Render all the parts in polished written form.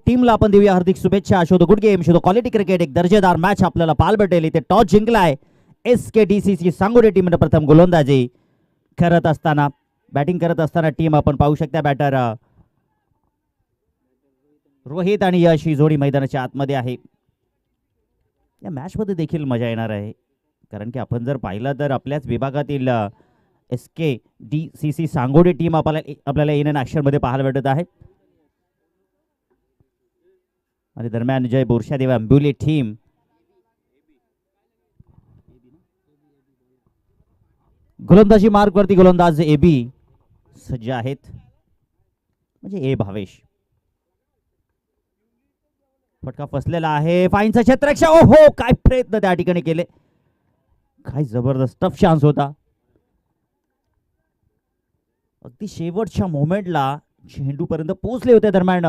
टीमला आपण देऊया हार्दिक शुभेच्छा. Show the good game, show the quality cricket. एक दर्जेदार मॅच आपल्याला पाहायला भेटेल. इथे टॉस जिंकलाय SKDCC सांगोली टीमने. प्रथम गोलंदाजी करत असताना, बॅटिंग करत असताना टीम आपण पाहू शकता. बॅटर रोहित आणि यश ही जोडी मैदानाच्या आतमध्ये आहे. या मॅचमध्ये देखील मजा येणार आहे, कारण की आपण जर पाहिलं तर आपल्याच विभागातील SKDCC सांगोली टीम आपल्याला इन अँड ॲक्शन मध्ये पाहायला भेटत आहे. आणि दरम्यान जय बोरशादेव आंबिवली टीम गोलंदाजी मार्कवरती गोलंदाज AB सज्ज आहेत. म्हणजे भावेश फटका फसलेला आहे. फाईनचा क्षेत्ररक्षक, ओहो काय प्रयत्न त्या ठिकाणी केले. काय जबरदस्त टफ चान्स होता. अगदी शेवटच्या मोमेंटला चेंडू पर्यंत पोहोचले होते. दरम्यान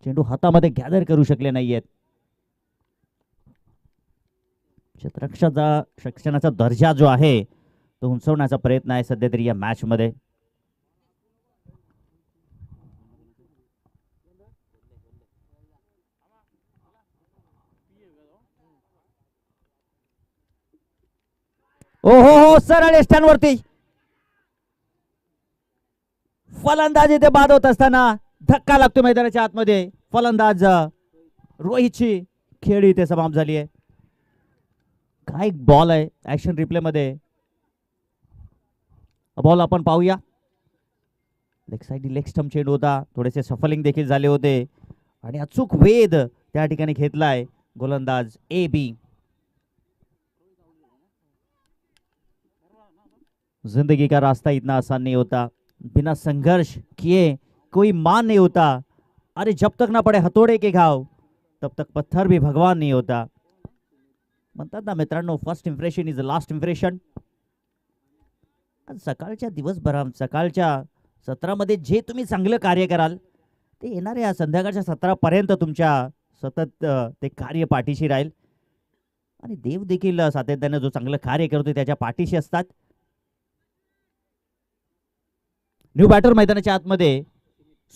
चेंडू हातामध्ये गॅदर करू शकले नाहीयेत. क्षेत्ररक्षणाचा दर्जा जो आहे तो उंचवण्याचा प्रयत्न आहे सध्या तरी या मॅच मध्ये. हो सरळ स्टँडवरती फलंदाज इथे बाद होत असताना धक्का लागतो मैदानाच्या आतमध्ये. फलंदाज रोहितची खेळी इथे समाप्त झाली आहे. काय बॉल आहे ऍक्शन रिप्ले मध्ये. बॉल आपण पाहूया. लेग साइड लेग स्टंप चेंडू होता. थोडेसे सफलिंग देखील झाले होते आणि अचूक वेध त्या ठिकाणी घेतलाय गोलंदाज AB. जिंदगी का रास्ता इतना आसान नहीं होता, बिना संघर्ष किए कोई मान नहीं होता. अरे जब तक ना पड़े हथौड़े के घाव तब तक पत्थर भी भगवान नहीं होता. म्हणतात ना मित्रांनो, first impression is the last impression. सकाळच्या दिवसभरात सकाळच्या सत्रामध्ये जे तुम्ही चांगलं कार्य कराल ते येणाऱ्या संध्याकाळच्या सत्रापर्यंत तुमच्या सतत ते कार्य पाठीशी राहील. आणि देव देखील सातत्याने जो चांगलं कार्य करतो त्याच्या पाठीशी असतात. न्यू बॅटर मैदानाच्या आतमध्ये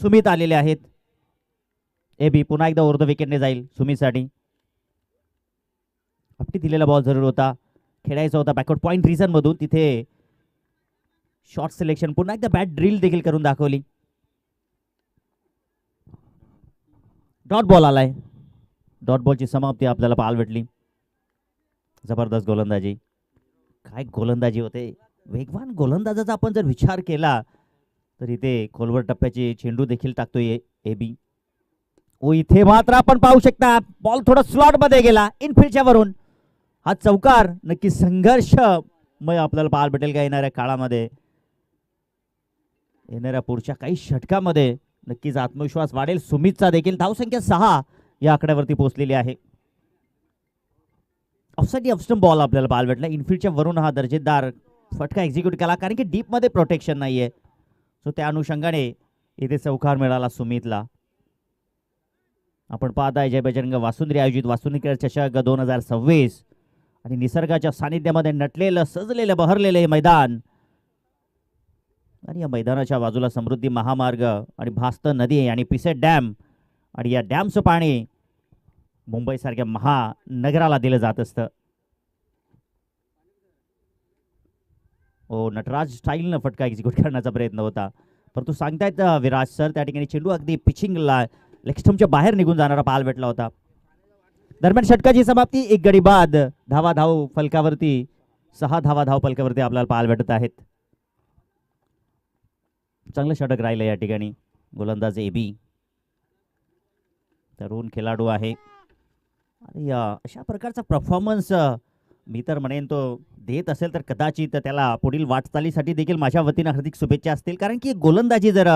सुमित आलेले आहेत. AB पुन्हा एकदा ओव्हर द विकेटने जाईल सुमितसाठी. आपली दिलेला बॉल जरूर होता, खेळायचा होता बॅकवर्ड पॉइंट रिझन मधून. तिथे शॉर्ट सिलेक्शन, पुन्हा एकदा बॅट ड्रिल देखील करून दाखवली. डॉट बॉल आलाय. डॉट बॉलची समाप्ती आपल्याला पाहायला भेटली. जबरदस्त गोलंदाजी. काय गोलंदाजी होते. वेगवान गोलंदाजाचा आपण जर विचार केला तर इथे खोलवर टप्प्याचे चेंडू देखील टाकतोय AB. इथे मात्र आपण पाहू शकता बॉल थोडा स्लॉट मध्ये गेला इनफिल्डच्या वरून. हा चौकार नक्की संघर्ष मग आपल्याला पाहायला भेटेल का येणाऱ्या काळामध्ये. येणाऱ्या पुढच्या काही षटकामध्ये नक्कीच आत्मविश्वास वाढेल. सुमितचा देखील धावसंख्या 6 या आकड्यावरती पोहोचलेली आहे. ऑफसाइड ऑफस्टंप बॉल आपल्याला पाहायला भेटला. इनफिल्डच्या वरून हा दर्जेदार फटका एक्झिक्यूट केला, कारण की डीप मध्ये प्रोटेक्शन नाहीये. सो त्या अनुषंगाने इथे चौकार मिळाला सुमितला. आपण पाहताय जय बजरंग वासुंद्री आयोजित वासुंद्री चषक 2026 आणि निसर्गाच्या सानिध्यामध्ये नटलेलं सजलेलं बहरलेलं हे मैदान. आणि या मैदानाच्या बाजूला समृद्धी महामार्ग आणि भास्त नदी आणि पिसेट डॅम. आणि या डॅमचं पाणी मुंबईसारख्या महानगराला दिलं जात असतं. नटराज स्टाईलनं फटका एक्झिक्यूट करण्याचा प्रयत्न होता, परंतु सांगतायत विराज सर त्या ठिकाणी चेंडू अगदी पिचिंगला लेग स्टंपच्या बाहेर निघून जाणारा पाहायला भेटला होता. दरम्यान षटकाची समाप्ती. एक गडी बाद. धाव फलकावरती 6 धाव फलकावरती आपल्याला पाहायला भेटत आहेत. चांगलं षटक राहिलं या ठिकाणी. गोलंदाज AB तरुण खेळाडू आहे आणि अशा प्रकारचा परफॉर्मन्स मी तर म्हणेन तो देत असेल तर कदाचित त्याला पुढील वाटचालीसाठी देखील माझ्या वतीनं हार्दिक शुभेच्छा असतील. कारण की गोलंदाजी जर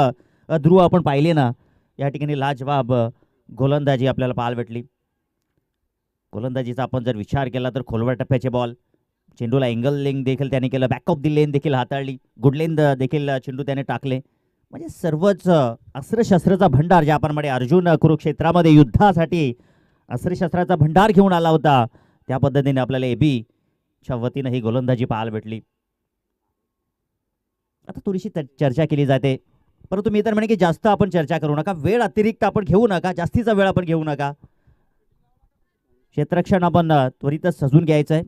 ध्रुव आपण पाहिले ना, या ठिकाणी लाजवाब गोलंदाजी आपल्याला पाहायला भेटली. गोलंदाजीचा आपण जर विचार केला तर खोलवर टप्प्याचे बॉल, चेंडूला एंगल लेंग देखील त्याने केलं, बॅक ऑफ दी लेन देखील हाताळली, गुड लेन देखील चेंडू त्याने टाकले. म्हणजे सर्वच अस्त्रशस्त्राचा भंडार, ज्या आपण म्हणे अर्जुन कुरुक्षेत्रामध्ये युद्धासाठी अस्त्रशस्त्राचा भंडार घेऊन आला होता, त्या पद्धतीने आपल्याला AB च्या वतीने ही गोलंदाजी पाहायला भेटली. आता थोडीशी चर्चा केली जाते परंतु मी तर म्हणे की जास्त आपण चर्चा करू नका, वेळ अतिरिक्त आपण घेऊ नका, जास्तीचा वेळ आपण घेऊ नका. क्षेत्ररक्षण आपण त्वरितच सजून घ्यायचं आहे.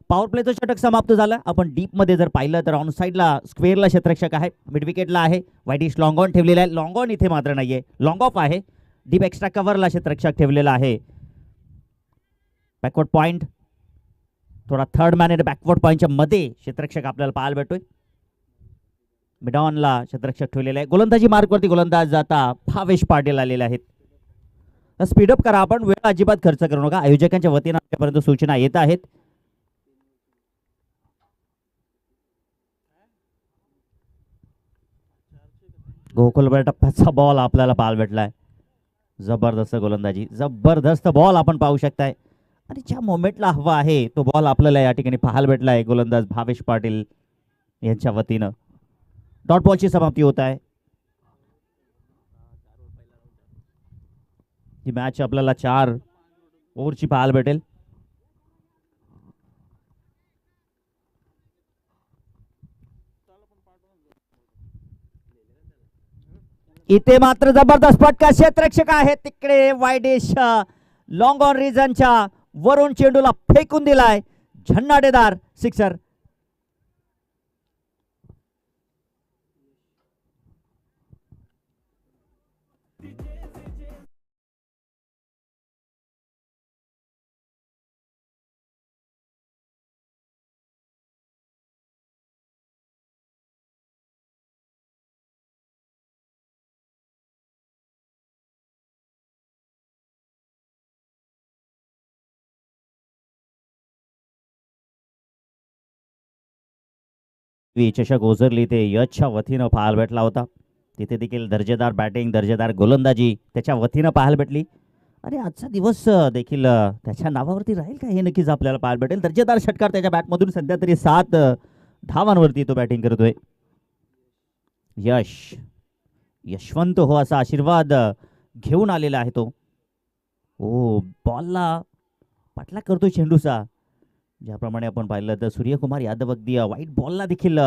पॉवर प्लेचं षटक समाप्त झालं. आपण डीप मध्ये जर पाहिलं तर ऑन साईडला स्क्वेअरला क्षेत्ररक्षक आहे, मिड विकेटला आहे, वाईडिश लॉंग ऑन ठेवलेला आहे. लॉंग ऑन इथे मात्र नाहीये, लॉंग ऑफ आहे. डीप एक्स्ट्रा कव्हरला क्षेत्ररक्षक ठेवलेला आहे. बॅकवर्ड पॉइंट, थोडा थर्ड मॅन इन बॅकवर्ड पॉइंटच्या मध्ये क्षेत्ररक्षक आपल्याला पाहायला भेटतोय. मिडॉनला क्षेत्ररक्षक ठेवलेला आहे. गोलंदाजी मार्कवरती गोलंदाज जाता भावेश पाटील आलेले आहेत. स्पीडअप करा आपण, वेळ अजिबात खर्च करू नका. आयोजकांच्या वतीनं आतापर्यंत सूचना येत आहेत. गोकुलबळ टप्प्याचा बॉल आपल्याला पाहायला भेटलाय. जबरदस्त गोलंदाजी, जबरदस्त बॉल आपण पाहू शकताय. आणि ज्या मोमेंटला हवा आहे तो बॉल आपल्याला या ठिकाणी पाहायला भेटलाय गोलंदाज भावेश पाटील यांच्या वतीनं. डॉट बॉलची समाप्ती होत आहे. ही मॅच आपल्याला 4 ओव्हरची पाहायला भेटेल. इथे मात्र जबरदस्त फटका, क्षेत्ररक्षक आहे तिकडे वाईडिश लॉंग ऑन रिजनच्या वरून चेंडूला फेकून दिलाय. झन्नाटेदार सिक्सर. चषक ओझरली ते यशच्या वतीनं पाहायला भेटला होता. तिथे देखील दर्जेदार बॅटिंग, दर्जेदार गोलंदाजी त्याच्या वतीनं पाहायला भेटली. आणि आजचा दिवस देखील त्याच्या नावावरती राहील का हे नक्कीच आपल्याला पाहायला भेटेल. दर्जेदार षटकार त्याच्या बॅटमधून सध्या तरी 7 धावांवरती तो बॅटिंग करतोय. यश, यशवंत हो असा आशीर्वाद घेऊन आलेला आहे तो. ओ बॉलला पाठला करतोय चेंडूचा. ज्याप्रमाणे आपण पाहिलं तर सूर्यकुमार यादव अगदी वाईट बॉलला देखील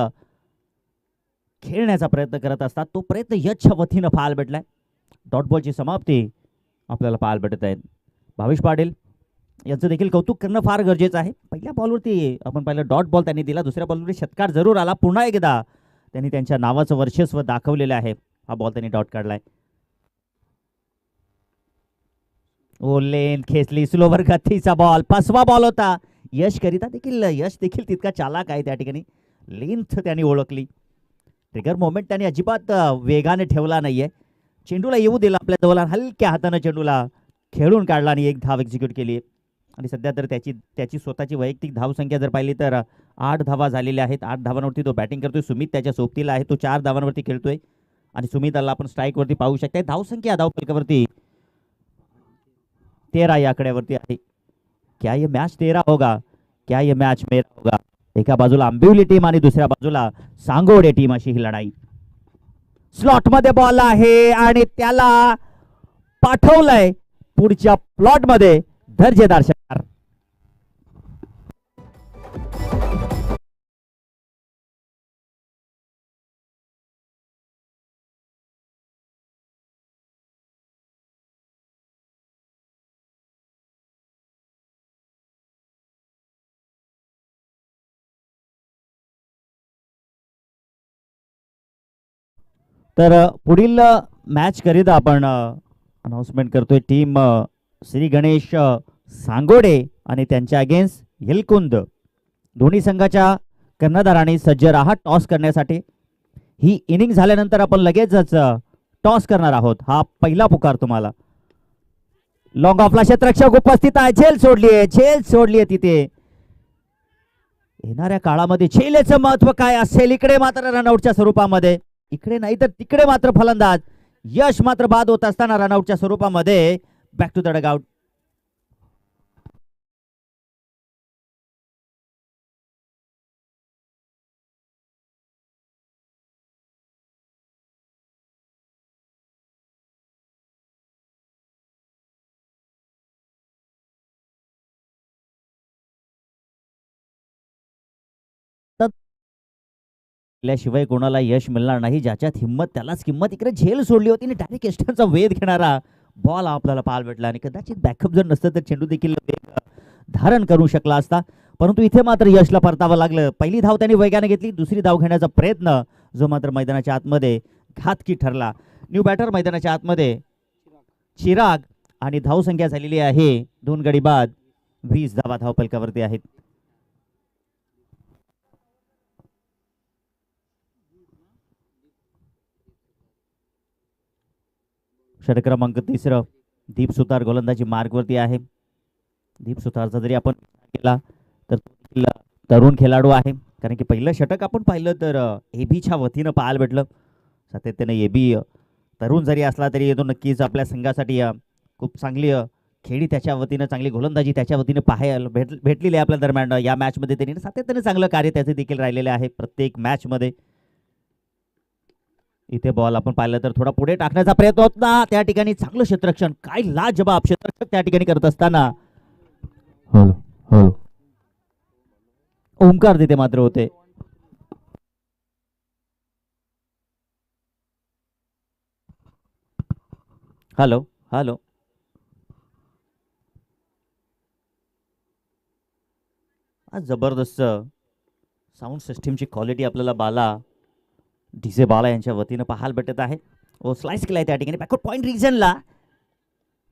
खेळण्याचा प्रयत्न करत असतात. तो प्रयत्न यशच्या वतीनं पाहायला भेटलाय. डॉट बॉलची समाप्ती आपल्याला पाहायला भेटत आहेत. भावेश पाटील यांचं देखील कौतुक करणं फार गरजेचं आहे. पहिल्या बॉलवरती आपण पाहिलं डॉट बॉल त्यांनी दिला, दुसऱ्या बॉलवरती षटकार जरूर आला. पुन्हा एकदा त्यांनी त्यांच्या नावाचं वर्चस्व दाखवलेलं आहे. हा बॉल त्यांनी डॉट काढलाय. ओ लेन खेचली, स्लोवर गतीचा बॉल, 5वा बॉल होता यश करिता. देखील यश देखील तितका चालाक आहे. त्या ठिकाणी लेंथ त्यांनी ओळखली. ट्रिगर मोमेंट त्यांनी अजिबात वेगाने ठेवला नाहीये. चेंडूला येऊ दिला आपल्या जवळ, हलक्या हाताने चेंडूला खेळून काढला आणि 1 धाव एक्झिक्यूट केली. आणि सध्या तर त्याची स्वतःची वैयक्तिक धावसंख्या जर पाहिली तर 8 धावा झालेल्या आहेत. 8 धावांवरती तो बॅटिंग करतोय. सुमित त्याच्या सोबतीला आहे, तो 4 धावांवरती खेळतोय. आणि सुमित अल्ला आपण स्ट्राईक वरती पाहू शकता. धावसंख्या धावफलकावरती 13 या आकड्यावरती आहे. क्या ये मॅच 13 होगा, क्या ये मॅच मेरा होगा. एका बाजूला आंबिवली टीम आणि दुसऱ्या बाजूला सांगोडे टीम, अशी ही लढाई. स्लॉट मध्ये बॉल आहे आणि त्याला पाठवलंय पुढच्या प्लॉट मध्ये. दर्जेदार षटकार. तर पुढील मॅच करिता आपण अनाउन्समेंट करतोय. टीम श्री गणेश सांगोडे आणि त्यांच्या अगेन्स्ट येलकुंद. दोन्ही संघाच्या कर्णधारांनी सज्ज राहा टॉस करण्यासाठी. ही इनिंग झाल्यानंतर आपण लगेचच टॉस करणार आहोत. हा पहिला पुकार तुम्हाला. लॉंग ऑफला क्षेत्ररक्षक उपस्थित आहे. झेल सोडलीये, झेल सोडलीये तिथे. येणाऱ्या काळामध्ये झेलेचं महत्व काय असेल. इकडे मात्र रनआउटच्या स्वरूपामध्ये, इकडे नाही तर तिकडे मात्र फलंदाज. यश मात्र बाद होत असताना रनआउटच्या स्वरूपामध्ये बॅक टू द डगआउट. केल्याशिवाय कोणाला यश मिळणार नाही. ज्याच्यात हिंमत त्यालाच किंमत. इकडे झेल सोडली होती आणि डायरेक्ट एस्टनचा वेध घेणारा बॉल आपल्याला पाहायला भेटला आणि कदाचित बॅकअप जर नसतं तर चेंडू देखील वेग धारण करू शकला असता. परंतु इथे मात्र यशला परतावं लागलं. पहिली धाव त्यांनी वेगाने घेतली. दुसरी धाव घेण्याचा प्रयत्न जो मात्र मैदानाच्या आतमध्ये घातकी ठरला. न्यू बॅटर मैदानाच्या आतमध्ये चिराग आणि धावसंख्या झालेली आहे 2 गडी बाद. 20 धावा धावफलकावरती आहेत. षटक क्रमांक 3 दीप सुतार गोलंदाजी मार्गवरती आहे. दीप सुतारचा जरी आपण केला तर तरुण खेळाडू आहे. कारण की पहिलं षटक आपण पाहिलं तर एबीच्या वतीनं पाहायला भेटलं. सातत्याने एबी तरुण जरी असला तरी तो नक्कीच आपल्या संघासाठी खूप चांगली खेळी त्याच्या वतीनं, चांगली गोलंदाजी त्याच्या वतीनं पाहायला भेटलेली आहे आपल्या दरम्यान. या मॅचमध्ये त्यांनी सातत्याने चांगलं कार्य त्याचे देखील राहिलेले आहे प्रत्येक मॅचमध्ये. इथे बॉल आपण पाहिलं तर थोडा पुढे टाकण्याचा प्रयत्न होता. त्या ठिकाणी चांगलं क्षेत्ररक्षण, काय लाजबाब क्षेत्ररक्षक त्या ठिकाणी करत असताना ओंकार तिथे मात्र होते. हॅलो हॅलो आज जबरदस्त साऊंड सिस्टीमची क्वालिटी आपल्याला बाला डीजे बाला यांच्या वतीनं पाहायला भेटत आहे. व स्लाइस केलाय त्या ठिकाणी बॅकवर्ड पॉइंट रिजनला.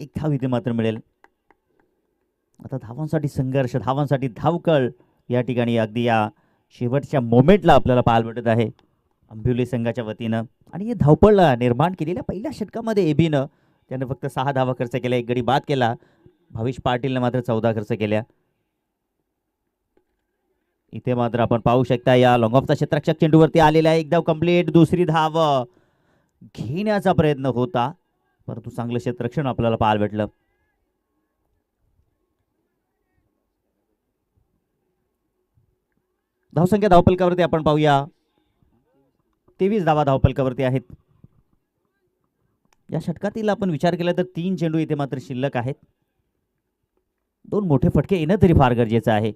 एक धाव इथे मात्र मिळेल. आता धावांसाठी संघर्ष, धावांसाठी धावकळ या ठिकाणी अगदी या शेवटच्या मोमेंटला आपल्याला पाहायला भेटत आहे अंबिवली संघाच्या वतीनं. आणि हे धावपळ निर्माण केलेल्या पहिल्या षटकामध्ये एबीनं त्यानं फक्त 6 धावा खर्च केल्या, 1 गडी बाद केला. भाविश पाटीलनं मात्र 14 खर्च केल्या. इथे मात्र आपण पाहू शकता या लॉंग ऑफचा क्षेत्ररक्षक चेंडूवरती आलेला आहे. एक धाव कंप्लीट. दुसरी धाव घेण्याचा प्रयत्न होता परंतु चांगलं क्षेत्ररक्षण आपल्याला पाहायला भेटलं. धावसंख्या धावफलकावरती आपण पाहूया 23 धावा धावफलकावरती आहेत. या षटकातील आपण विचार केला तर 3 चेंडू इथे मात्र शिल्लक आहेत. 2 मोठे फटके येणं तरी फार गरजेचं आहे.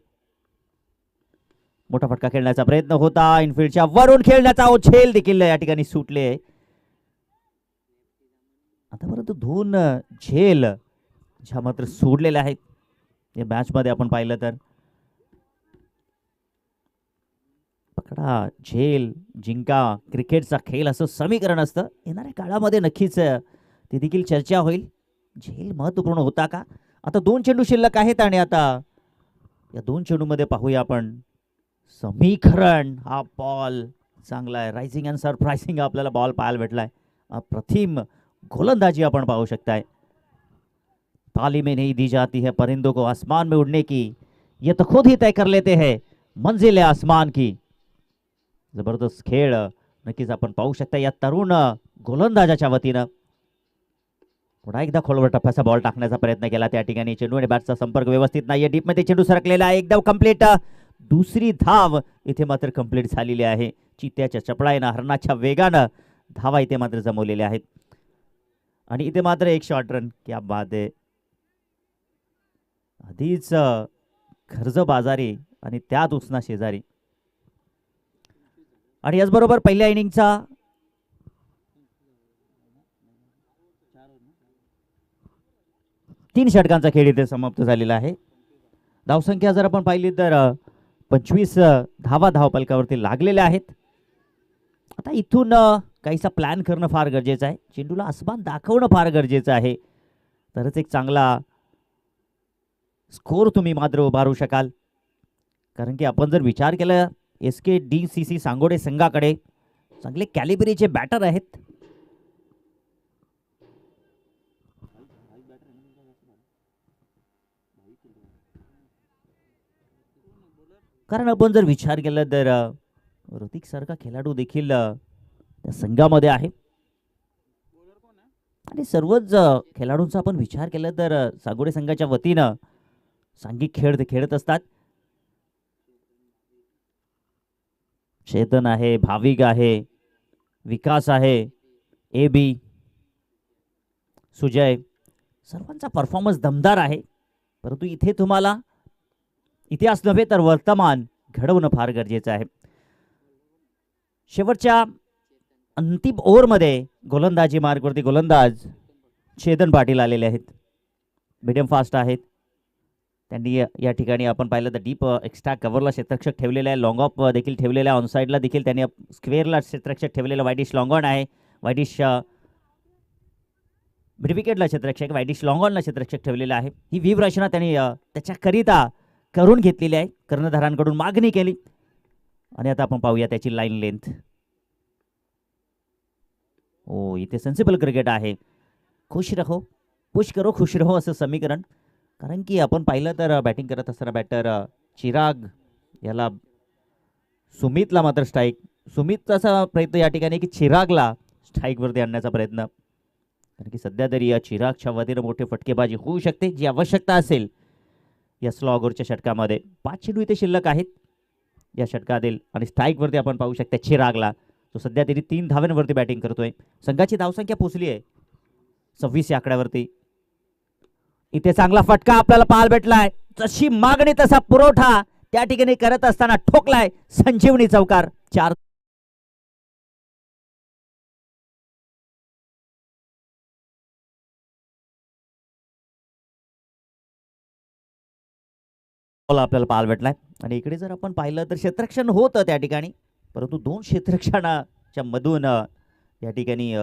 मोठा फटका खेळण्याचा प्रयत्न होता. इनफिल्डच्या वरून खेळण्याचा झेल देखील या ठिकाणी सुटले. आतापर्यंत 2 झेल ज्या मात्र सोडलेल्या आहेत या मॅच मध्ये आपण पाहिलं तर. पकडा झेल जिंका क्रिकेटचा खेळ असं समीकरण असतं. येणाऱ्या काळामध्ये नक्कीच ती देखील चर्चा होईल. झेल महत्वपूर्ण होता का. आता 2 चेंडू शिल्लक आहेत आणि आता या 2 चेंडूमध्ये पाहूया आपण समीकरण. हा बॉल चांगला आहे. रायझिंग अँड सरप्रायझिंग आपल्याला बॉल पाहायला भेटलाय. अप्रतिम गोलंदाजी आपण पाहू शकताय. तालीमें नहीं दी जाती है परिंदों को आसमान में उड़ने की, ये तो खुद ही तय कर लेते हैं मंजिल आसमान की. जबरदस्त खेळ नक्कीच आपण पाहू शकता या तरुण गोलंदाजाच्या वतीनं. पुन्हा एकदा खोलवर टप्प्याचा बॉल टाकण्याचा प्रयत्न केला. त्या ठिकाणी चेंडू आणि बॅटचा संपर्क व्यवस्थित नाहीये. डीप मध्ये चेंडू सरकलेला आहे. एकदम कंप्लीट. दुसरी धाव इथे मात्र कंप्लीट झालेली आहे. चित्त्याच्या चपळाईनं, हरणाच्या वेगानं धावा इथे मात्र जमवलेल्या आहेत. आणि इथे मात्र एक शॉर्ट रन. क्या बात आहे. आधीच कर्ज बाजारी आणि त्यात उसना शेजारी. आणि याचबरोबर पहिल्या इनिंगचा 3 षटकांचा खेळ इथे समाप्त झालेला आहे. धावसंख्या जर आपण पाहिली तर 25 धावा धावफलकावरती लागलेल्या आहेत. आता इथून काहीसा प्लॅन करणं फार गरजेचं आहे. चेंडूला आसमान दाखवणं फार गरजेचं आहे. तरच एक चांगला स्कोर तुम्ही मात्र उभारू शकाल. कारण की आपण जर विचार केला SKDCC सांगोडे संघाकडे चांगले कॅलिबरीचे बॅटर आहेत. कारण आपण जर विचार केला तर ऋतिक सारखा खेळाडू देखील त्या संघामध्ये आहे. आणि सर्वच खेळाडूंचा आपण विचार केला तर सांगोडे संघाच्या वतीनं सांघिक खेळ ते खेळत असतात. चेतन आहे, भाविक आहे, विकास आहे, AB, सुजय, सर्वांचा परफॉर्मन्स दमदार आहे. परंतु इथे तुम्हाला इतिहास नव्हे तर वर्तमान घडवणं फार गरजेचं आहे. शेवटच्या अंतिम ओव्हरमध्ये गोलंदाजी मार्गवरती गोलंदाज चेतन पाटील आलेले आहेत. मीडियम फास्ट आहेत. त्यांनी या ठिकाणी आपण पाहिलं तर डीप एक्स्ट्रा कव्हरला क्षेत्ररक्षक ठेवलेला आहे. लॉंग ऑफ देखील ठेवलेला आहे. ऑनसाईडला देखील त्यांनी स्क्वेअरला क्षेत्ररक्षक ठेवलेला. वाईडिश लॉंग ऑन आहे. वाईडिश मिड विकेटला क्षेत्ररक्षक, वाईडिश लॉंग ऑनला क्षेत्ररक्षक ठेवलेला आहे. ही व्यूहरचना त्यांनी त्याच्याकरिता करून घेतलेली आहे. कर्णधारांकडून मागणी केली आणि आता आपण पाहूया त्याची लाईन लेंथ. ओ, इथे सेन्सिबल क्रिकेट आहे. खुश रहो, पुश करो, खुश रहो असं समीकरण. कारण की आपण पाहिलं तर बॅटिंग करत असताना बॅटर चिराग याला सुमितला मात्र स्ट्राईक, सुमितचा प्रयत्न या ठिकाणी की चिरागला स्ट्राईकवरती आणण्याचा प्रयत्न. कारण की सध्या तरी या चिरागच्या वतीनं मोठे फटकेबाजी होऊ शकते, जी आवश्यकता असेल या स्लॉगरच्या षटकामध्ये. 5 चेंडू इथे शिल्लक आहेत या षटकातील आणि स्ट्राईकवरती आपण पाहू शकता चिरागला, तो सध्या तरी 3 धावांवरती बॅटिंग करतोय. संघाची धावसंख्या पोहोचली आहे 26 या आकड्यावरती. इथे चांगला फटका आपल्याला पाहायला भेटलाय. जशी मागणी तसा पुरवठा त्या ठिकाणी करत असताना ठोकलाय संजीवनी चौकार. 4 आपल्याला पाहायला भेटलाय. आणि इकडे जर आपण पाहिलं तर क्षेत्ररक्षण होतं त्या ठिकाणी, परंतु 2 क्षेत्ररक्षणाच्या मधून या ठिकाणी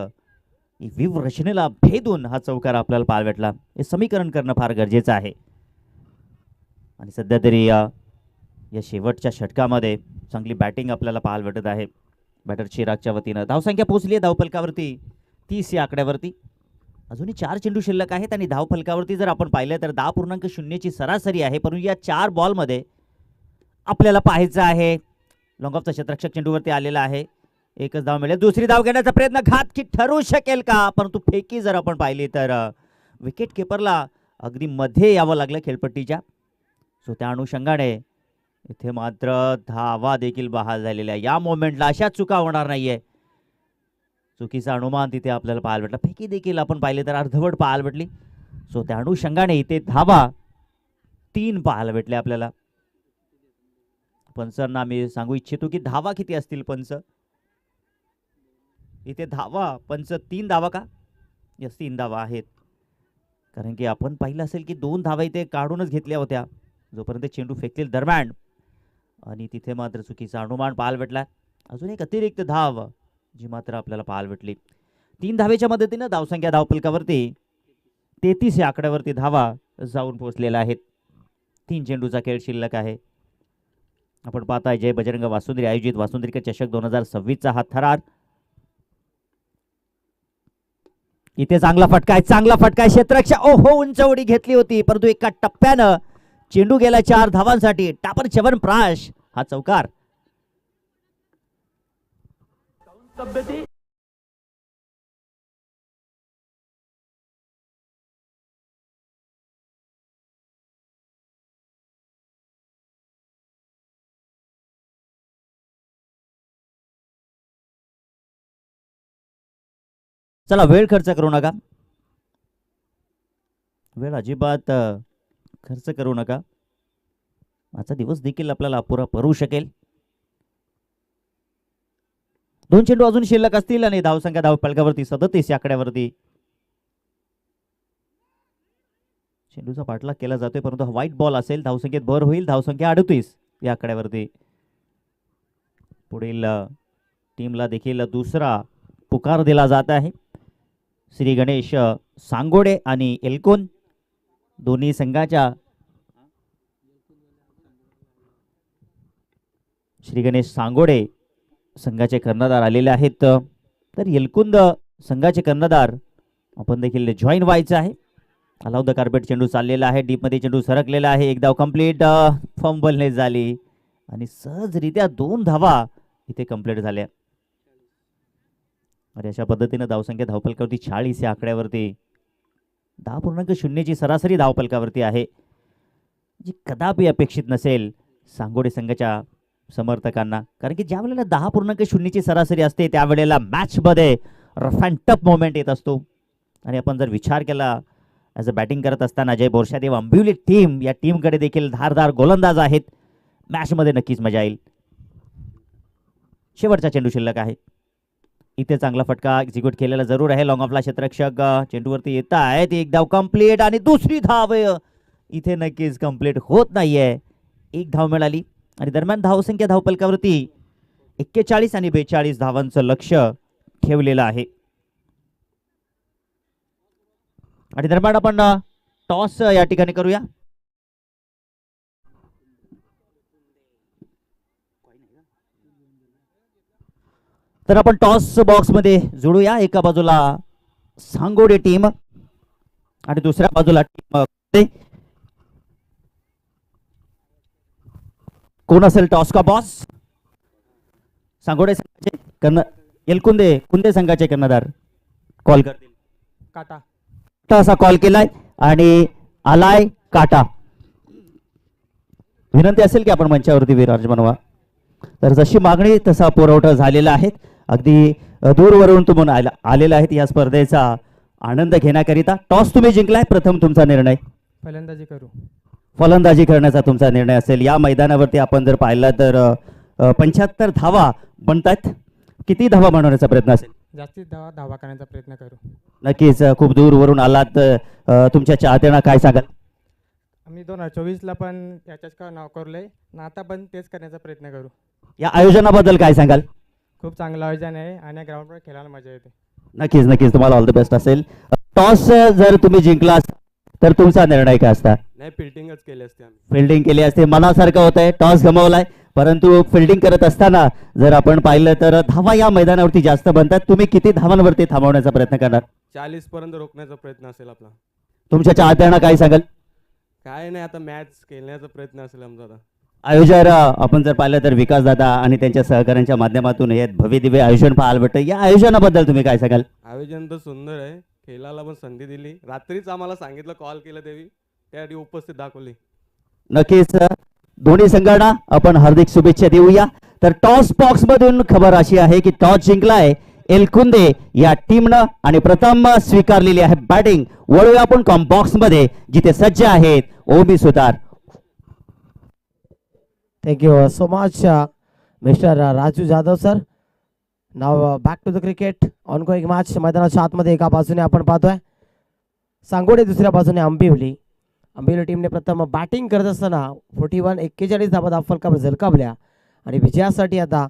व्यूहरचनेला भेदून हा चौकार आपल्याला पाहायला भेटला. हे समीकरण करणं फार गरजेचं आहे. आणि सध्या तरी या शेवटच्या षटकामध्ये चांगली बॅटिंग आपल्याला पाहायला भेटत आहे बॅटर चिरागच्या वतीनं. धावसंख्या पोहोचली आहे धावफलकावरती 30 या आकड्यावरती. अजूनही 4 चेंडू शिल्लक आहेत आणि धावफलकावरती जर आपण पाहिलं तर 10.0 ची सरासरी आहे. परंतु या 4 बॉलमध्ये आपल्याला पाहायचं आहे. लॉंग ऑफचा क्षेत्ररक्षक चेंडूवरती आलेला आहे. एकच धाव मिळेल. दुसरी धाव घेण्याचा प्रयत्न घातकी ठरू शकेल का, परंतु फेकी जर आपण पाहिली तर विकेट किपरला अगदी मध्ये यावं लागलं खेळपट्टीच्या. सो त्या अनुषंगाने इथे मात्र धावा देखील बहाल झालेल्या. या मोमेंटला अशा चुका होणार नाहीये. चुकीचा अनुमान तिथे आपल्याला पाहायला भेटला. फेकी देखील आपण पाहिले तर अर्धवट पाहायला भेटली. सो त्या अनुषंगाने इथे धावा 3 पाहायला भेटले आपल्याला. पंचांना मी सांगू इच्छितो की धावा किती असतील पंच इथे. धावा पंच 3 धावा का? यस, 3 धावा आहेत. कारण की आपण पाहिलं असेल की 2 धावा इथे काढूनच घेतल्या होत्या जोपर्यंत चेंडू फेकतील दरम्यान. आणि तिथे मात्र चुकीचा अनुमान पाहायला भेटला. अजून एक अतिरिक्त धाव जी मात्र आपल्याला पाहायला भेटली. 3 धावेच्या मदतीनं धावसंख्या धावफलकावरती 33 या आकड्यावरती धावा जाऊन पोहोचलेल्या आहेत. 3 चेंडूचा खेळ शिल्लक आहे. आपण पाहताय जय बजरंग वासुंद्री आयोजित वासुंद्रीकर चषक 2026चा हा थरार. इथे चांगला फटका आहे. क्षेत्ररक्षक ओहो, उंच उडी घेतली होती परंतु एका टप्प्यानं चेंडू गेला 4 धावांसाठी. टापर च्यवनप्राश हा चौकार. चला, वेळ खर्च करू नका. वेळ अजिबात खर्च करू नका. आजचा दिवस देखील आपल्याला अपुरा पडू शकेल. 2 चेंडू अजून शिल्लक असतील आणि धावसंख्या धावफलकावरती 37 या आकड्यावरती. चेंडूचा पाठलाग केला जातोय परंतु हा व्हाईट बॉल असेल. धावसंख्येत भर होईल. धावसंख्या 38 या आकड्यावरती. पुढील टीमला देखील दुसरा पुकार दिला जात आहे. श्री गणेश सांगोडे आणि एल्कोन दोन्ही संघाच्या श्री गणेश सांगोडे संघाचे कर्णधार आलेले आहेत. तर एलकुंद संघाचे कर्णधार आपण देखील जॉईन व्हायचं आहे. अलाव द कार्पेट चेंडू चाललेला आहे. डीपमध्ये चेंडू सरकलेला आहे. एक धाव कंप्लीट. फंबलने झाली आणि सहजरित्या 2 धावा इथे कंप्लीट झाल्या. आणि अशा पद्धतीने धावसंख्या धावफलकावरती 40 या आकड्यावरती 10.0 ची सरासरी धावफलकावरती आहे, जी कदापि अपेक्षित नसेल सांगोडे संघाच्या समर्थकांना. कारण की ज्या वेळेला 10.0 ची सरासरी असते त्यावेळेला मॅचमध्ये रफ अँड टफ मोमेंट येत असतो. आणि आपण जर विचार केला ॲज अ बॅटिंग करत असताना जय बोरशादेव आंबिवली टीम या टीमकडे देखील धारदार गोलंदाज आहेत. मॅचमध्ये नक्कीच मजा येईल. शेवटचा चेंडू शिल्लक आहे. इथे चांगला फटका एक्झिक्यूट केलेला जरूर आहे. लॉंग ऑफला क्षेत्ररक्षक चेंडूवरती येत आहेत. एक धाव कंप्लीट आणि दुसरी धाव इथे नक्कीच कंप्लीट होत नाहीये. एक धाव मिळाली आणि दरम्यान धावसंख्या धावपलकावरती 41 आणि 42 धावांचं लक्ष ठेवलेलं आहे. आणि दरम्यान आपण टॉस या ठिकाणी करूया. तर आपण टॉस बॉक्स मध्ये जोडूया. एका बाजूला सांगोडे टीम आणि दुसऱ्या बाजूला टीम कोण असेल टॉस का बॉस? सांगोडे संघाचे एलकुंदे कुंदे संघाचे कर्णधार कॉल करतील. काटा असा कॉल केलाय आणि आलाय काटा. विनंती असेल की आपण मंचावरती विराज बनवा. तर जशी मागणी तसा पुरवठा झालेला आहे. अगदी दूरवरून तुम्ही आलेला आहेत या स्पर्धेचा आनंद घेण्याकरिता. टॉस तुम्ही जिंकलाय. प्रथम तुमचा निर्णय. फलंदाजी करू. फलंदाजी करण्याचा तुमचा निर्णय असेल. या मैदानावरती आपण जर पाहिलं तर 75 धावा बनतात. किती धावा बनवण्याचा प्रयत्न असेल? जास्तीत धावा करण्याचा प्रयत्न करू. नक्कीच खूप दूरवरून आलात. तुमच्या चाहत्यांना काय सांगाल? आम्ही 2024ला पण याच्याच का नाव करलंय ना, आता पण तेच करण्याचा प्रयत्न करू. या आयोजनाबद्दल काय सांगाल? खूप चांगलं आयोजन आहे आणि या ग्राउंडवर खेळायला मजा येते. नक्कीच तुम्हाला ऑल द बेस्ट असेल. टॉस जर तुम्ही जिंकला तर तुमचा निर्णय काय असता? नाही, फिल्डिंगच केली असते. फिल्डिंग केली असते. मनासारखं होत आहे. टॉस गमावलाय परंतु फिल्डिंग करत असताना जर आपण पाहिलं तर धावा या मैदानावरती जास्त बनतात. तुम्ही किती धावांवरती थांबवण्याचा प्रयत्न करणार? 40 पर्यंत रोखण्याचा प्रयत्न असेल आपला. तुमच्या चाहत्यांना काय सांगाल? काय नाही, आता मॅच खेळण्याचा प्रयत्न असेल आमचा. आता आयोजक आपण जर पाहिलं तर विकास दादा आणि त्यांच्या सहकाऱ्यांच्या माध्यमातून हे भव्य दिव्य आयोजन पाहायला भेटतं. या आयोजनाबद्दल तुम्ही काय सांगाल? आयोजन तर सुंदर आहे. खेळायला पण संधी दिली. रात्रीच आम्हाला सांगितलं, कॉल केलं देवी, त्यासाठी उपस्थित दाखवली. नक्कीच दोन्ही संघांना आपण हार्दिक शुभेच्छा देऊया. तर टॉस बॉक्स मधून खबर अशी आहे की टॉस जिंकलाय एलकुंदे या टीमनं आणि प्रथम स्वीकारलेली आहे बॅटिंग. वळूया आपण कॉम बॉक्स मध्ये जिथे सज्ज आहेत ओबी सुतार. Thank you so much, Mr. Raju Jadhav sir. Now back to the cricket. Ongoing match. मैदानाच्या आतमध्ये एका बाजूने आपण पाहतोय सांगोडे, दुसऱ्या बाजूने आंबिवली. आंबिवली टीमने प्रथम बॅटिंग करत असताना 41 धाबा धावफलकावर झळकावल्या आणि विजयासाठी आता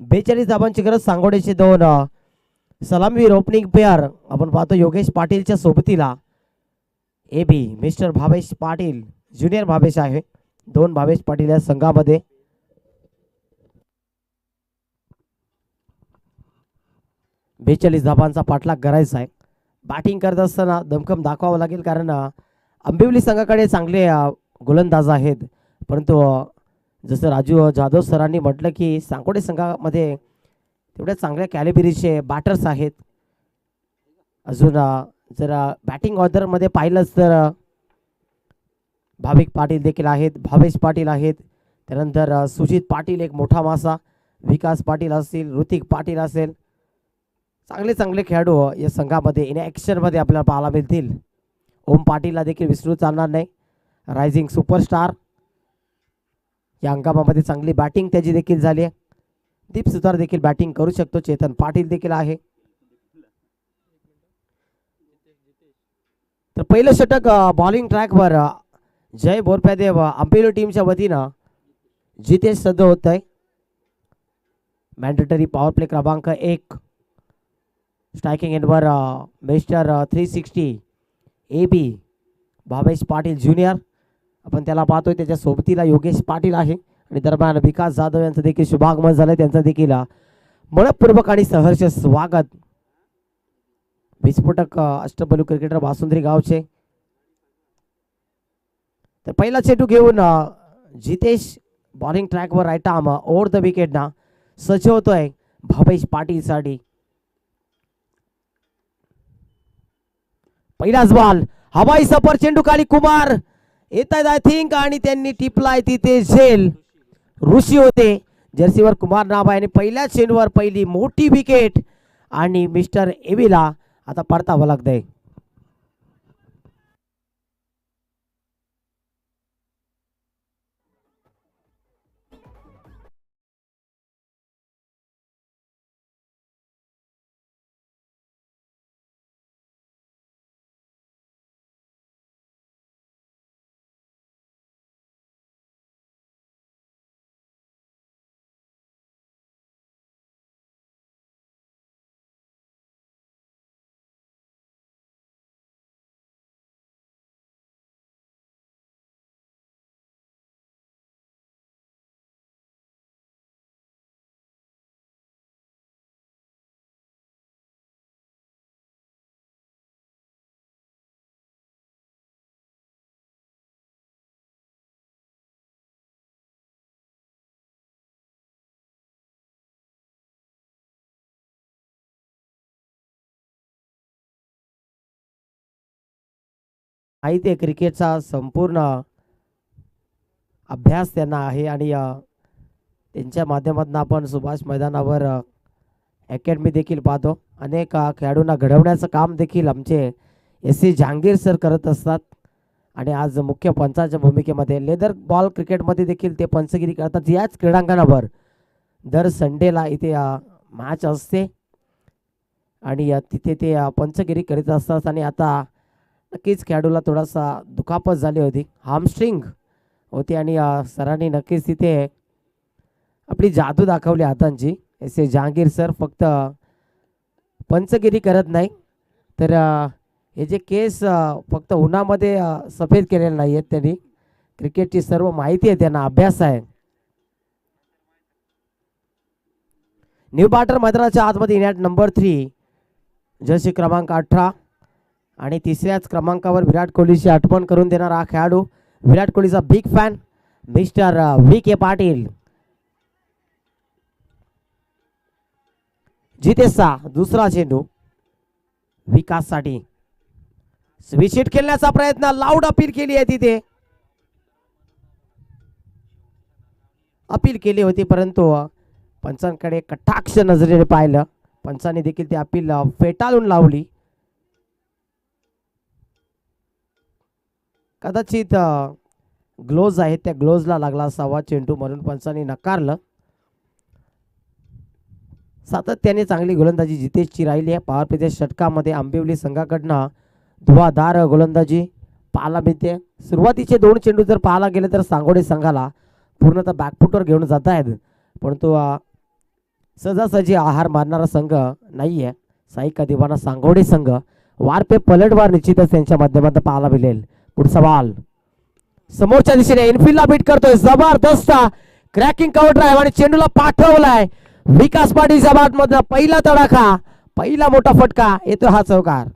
42 धाबांची गरज. सांगोडेचे दोन सलामीवीर ओपनिंग पेअर आपण पाहतो योगेश पाटीलच्या सोबतीला AB mister Bhavesh Patil, junior Bhavesh आहे. दोन भावेश पाटील या संघामध्ये. बेचाळीस धाबांचा पाठलाग करायचा आहे. बॅटिंग करत असताना दमखम दाखवावं लागेल कारण आंबिवली संघाकडे चांगले गोलंदाज आहेत. परंतु जसं राजू जाधव सरांनी म्हटलं की सांगोडे संघामध्ये तेवढ्या चांगल्या कॅलिबरीचे बॅटर्स आहेत. अजून जर बॅटिंग ऑर्डरमध्ये पाहिलंच तर भाविक पाटील देखील आहेत, भावेश पाटील आहेत, त्यानंतर सुजित पाटील एक मोठा मासा, विकास पाटील असतील, ऋतिक पाटील असेल. चांगले चांगले खेळाडू या संघामध्ये इन ॲक्शनमध्ये आपल्याला पाहायला मिळतील. ओम पाटीलला देखील विसरू चालणार नाही. रायझिंग सुपरस्टार या अंकामामध्ये चांगली बॅटिंग त्याची देखील झाली आहे. दीप सुतार देखील बॅटिंग करू शकतो. चेतन पाटील देखील आहे. तर पहिलं षटक बॉलिंग ट्रॅकवर जय बोरप्यादेव आंबिवली टीमच्या वतीनं जितेश सध्या होत आहे. मॅन्डेटरी पॉवर प्ले क्रमांक 1. स्ट्रायकिंग एंडवर mister 360 AB Bhavesh Patil junior आपण त्याला पाहतोय. त्याच्या सोबतीला योगेश पाटील आहे आणि दरम्यान विकास जाधव यांचं देखील शुभागमन झालं. त्यांचं देखील मनपूर्वक आणि सहर्ष स्वागत. विस्फोटक अष्टपैलू क्रिकेटर वासुंद्री गावचे. तर पहिला चेंडू घेऊन जितेश बॉलिंग ट्रॅकवर right arm over the wicket ना सज्ज होतोय भावेश पाटील साठी. पहिलाच बॉल हवाई सफर चेंडू खाली कुमार येत आहेत आय थिंक आणि त्यांनी टिपलाय तिथे झेल ऋषी होते. जर्सीवर कुमार नाव आहे आणि पहिल्या चेंडूवर पहिली मोठी विकेट आणि मिस्टर एबीला आता परतावं लागतंय. माहिती आहे क्रिकेटचा संपूर्ण अभ्यास त्यांना आहे आणि त्यांच्या माध्यमातून आपण सुभाष मैदानावर अकॅडमी देखील पाहतो. अनेक खेळाडूंना घडवण्याचं काम देखील आमचे एस.सी. जहांगीर सर करत असतात आणि आज मुख्य पंचाच्या भूमिकेमध्ये लेदर बॉल क्रिकेटमध्ये देखील ते पंचगिरी करतात. याच क्रीडांगणावर दर संडेला इथे मॅच असते आणि तिथे ते पंचगिरी करीत असतात. आणि आता नक्कीच खेळाडूला थोडासा दुखापत झाली होती, हामस्ट्रिंग होती आणि सरांनी नक्कीच तिथे आपली जादू दाखवली हातांची. एस.सी. जहांगीर सर फक्त पंचगिरी करत नाही तर हे जे केस फक्त उन्हामध्ये सफेद केलेले नाही आहेत, त्यांनी क्रिकेटची सर्व माहिती आहे, त्यांना अभ्यास आहे. न्यू बॅटर मैदानाच्या आतमध्ये नॅट नंबर 3 जर्सी क्रमांक 18 आणि तिसऱ्याच क्रमांकावर विराट कोहलीची आठवण करून देणारा हा खेळाडू, विराट कोहलीचा big fan mister V.K. Patil. जितेशचा दुसरा चेंडू विकाससाठी स्विचिट खेळण्याचा प्रयत्न, लाऊड अपील केली आहे, तिथे अपील केली होती परंतु पंचांकडे कटाक्ष नजरेने पाहिलं. पंचांनी देखील ती अपील फेटाळून लावली. कदाचित ग्लोव्ज आहेत त्या ग्लोव्जला लागला असावा चेंडू म्हणून पंचांनी नकारलं. सातत्याने चांगली गोलंदाजी जितेशची राहिली आहे. पॉवर प्लेच्या षटकामध्ये आंबिवली संघाकडनं धुवाधार गोलंदाजी पाहायला मिळते. सुरुवातीचे 2 चेंडू जर पाहायला गेले तर सांगोडे संघाला पूर्णतः बॅकफुटवर घेऊन जात आहेत, परंतु सहजासहजी आहार मारणारा संघ नाही आहे. साई दिवाना सांगोडे संघ वार पे पलटवार निश्चितच त्यांच्या माध्यमातून पाहायला मिळेल. पुढचा बॉल समोरच्या दिशेने इनफिल्डला बीट करतोय, जबरदस्त क्रॅकिंग कव्हर ड्राईव्ह आणि चेंडूला पाठवलाय विकास पाटीलच्या बॅट मधला पहिला तडाखा, पहिला मोठा फटका येतो हा चौकार.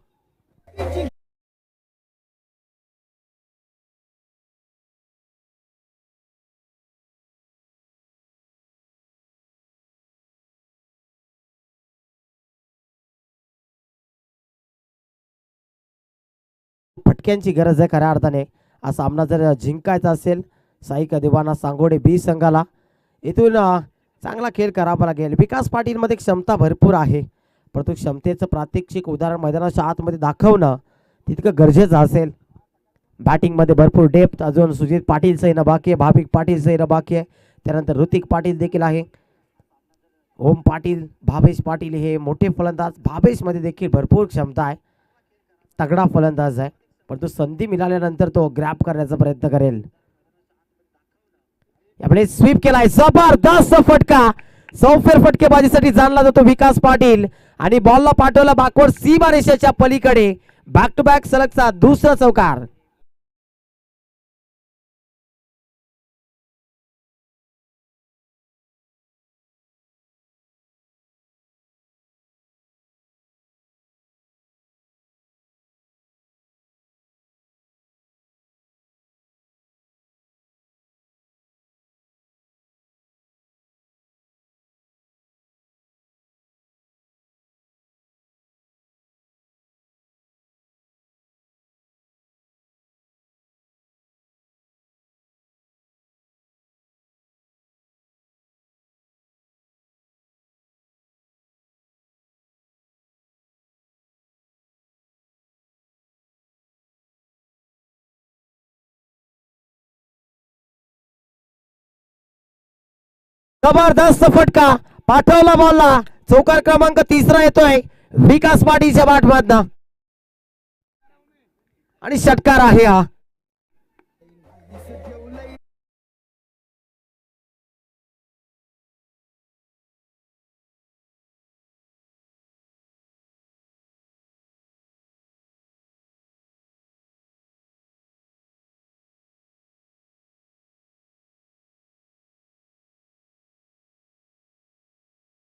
फटक्यांची गरज आहे खऱ्या अर्थाने. हा सामना जर जिंकायचा असेल साई दिवाना सांगोडे बी संघाला इथून चांगला खेळ करावा लागेल. विकास पाटील मध्ये क्षमता भरपूर आहे, परंतु क्षमतेचं प्रात्यक्षिक उदाहरण मैदानाच्या आतमध्ये दाखवणं तितकं गरजेचं असेल. बॅटिंग मध्ये भरपूर डेप्थ अजून सुजित पाटील सैन बाकी आहे, भाविक पाटील सैन बाकी आहे, त्यानंतर ऋतिक पाटील देखील आहे. ओम पाटील, भावेश पाटील हे मोठे फलंदाज. भावेश मध्ये देखील भरपूर क्षमता आहे, तगडा फलंदाज आहे, परंतु संधी मिळाल्यानंतर तो ग्रॅब करण्याचा प्रयत्न करेल. यापुढे स्वीप केलाय, जबरदस्त फटका. सौफेर फटकेबाजीसाठी जाणला जातो विकास पाटील आणि बॉलला पाठवला बॅकवर्ड सीमा रेषेच्या पलीकडे. बॅक टू बॅक सलगचा दुसरा चौकार. जबरदस्त फटका पाठवला बॉलला. चौकार क्रमांक 3 येतोय विकास पाटीलच्या बॅट मधनं आणि षटकार आहे हा.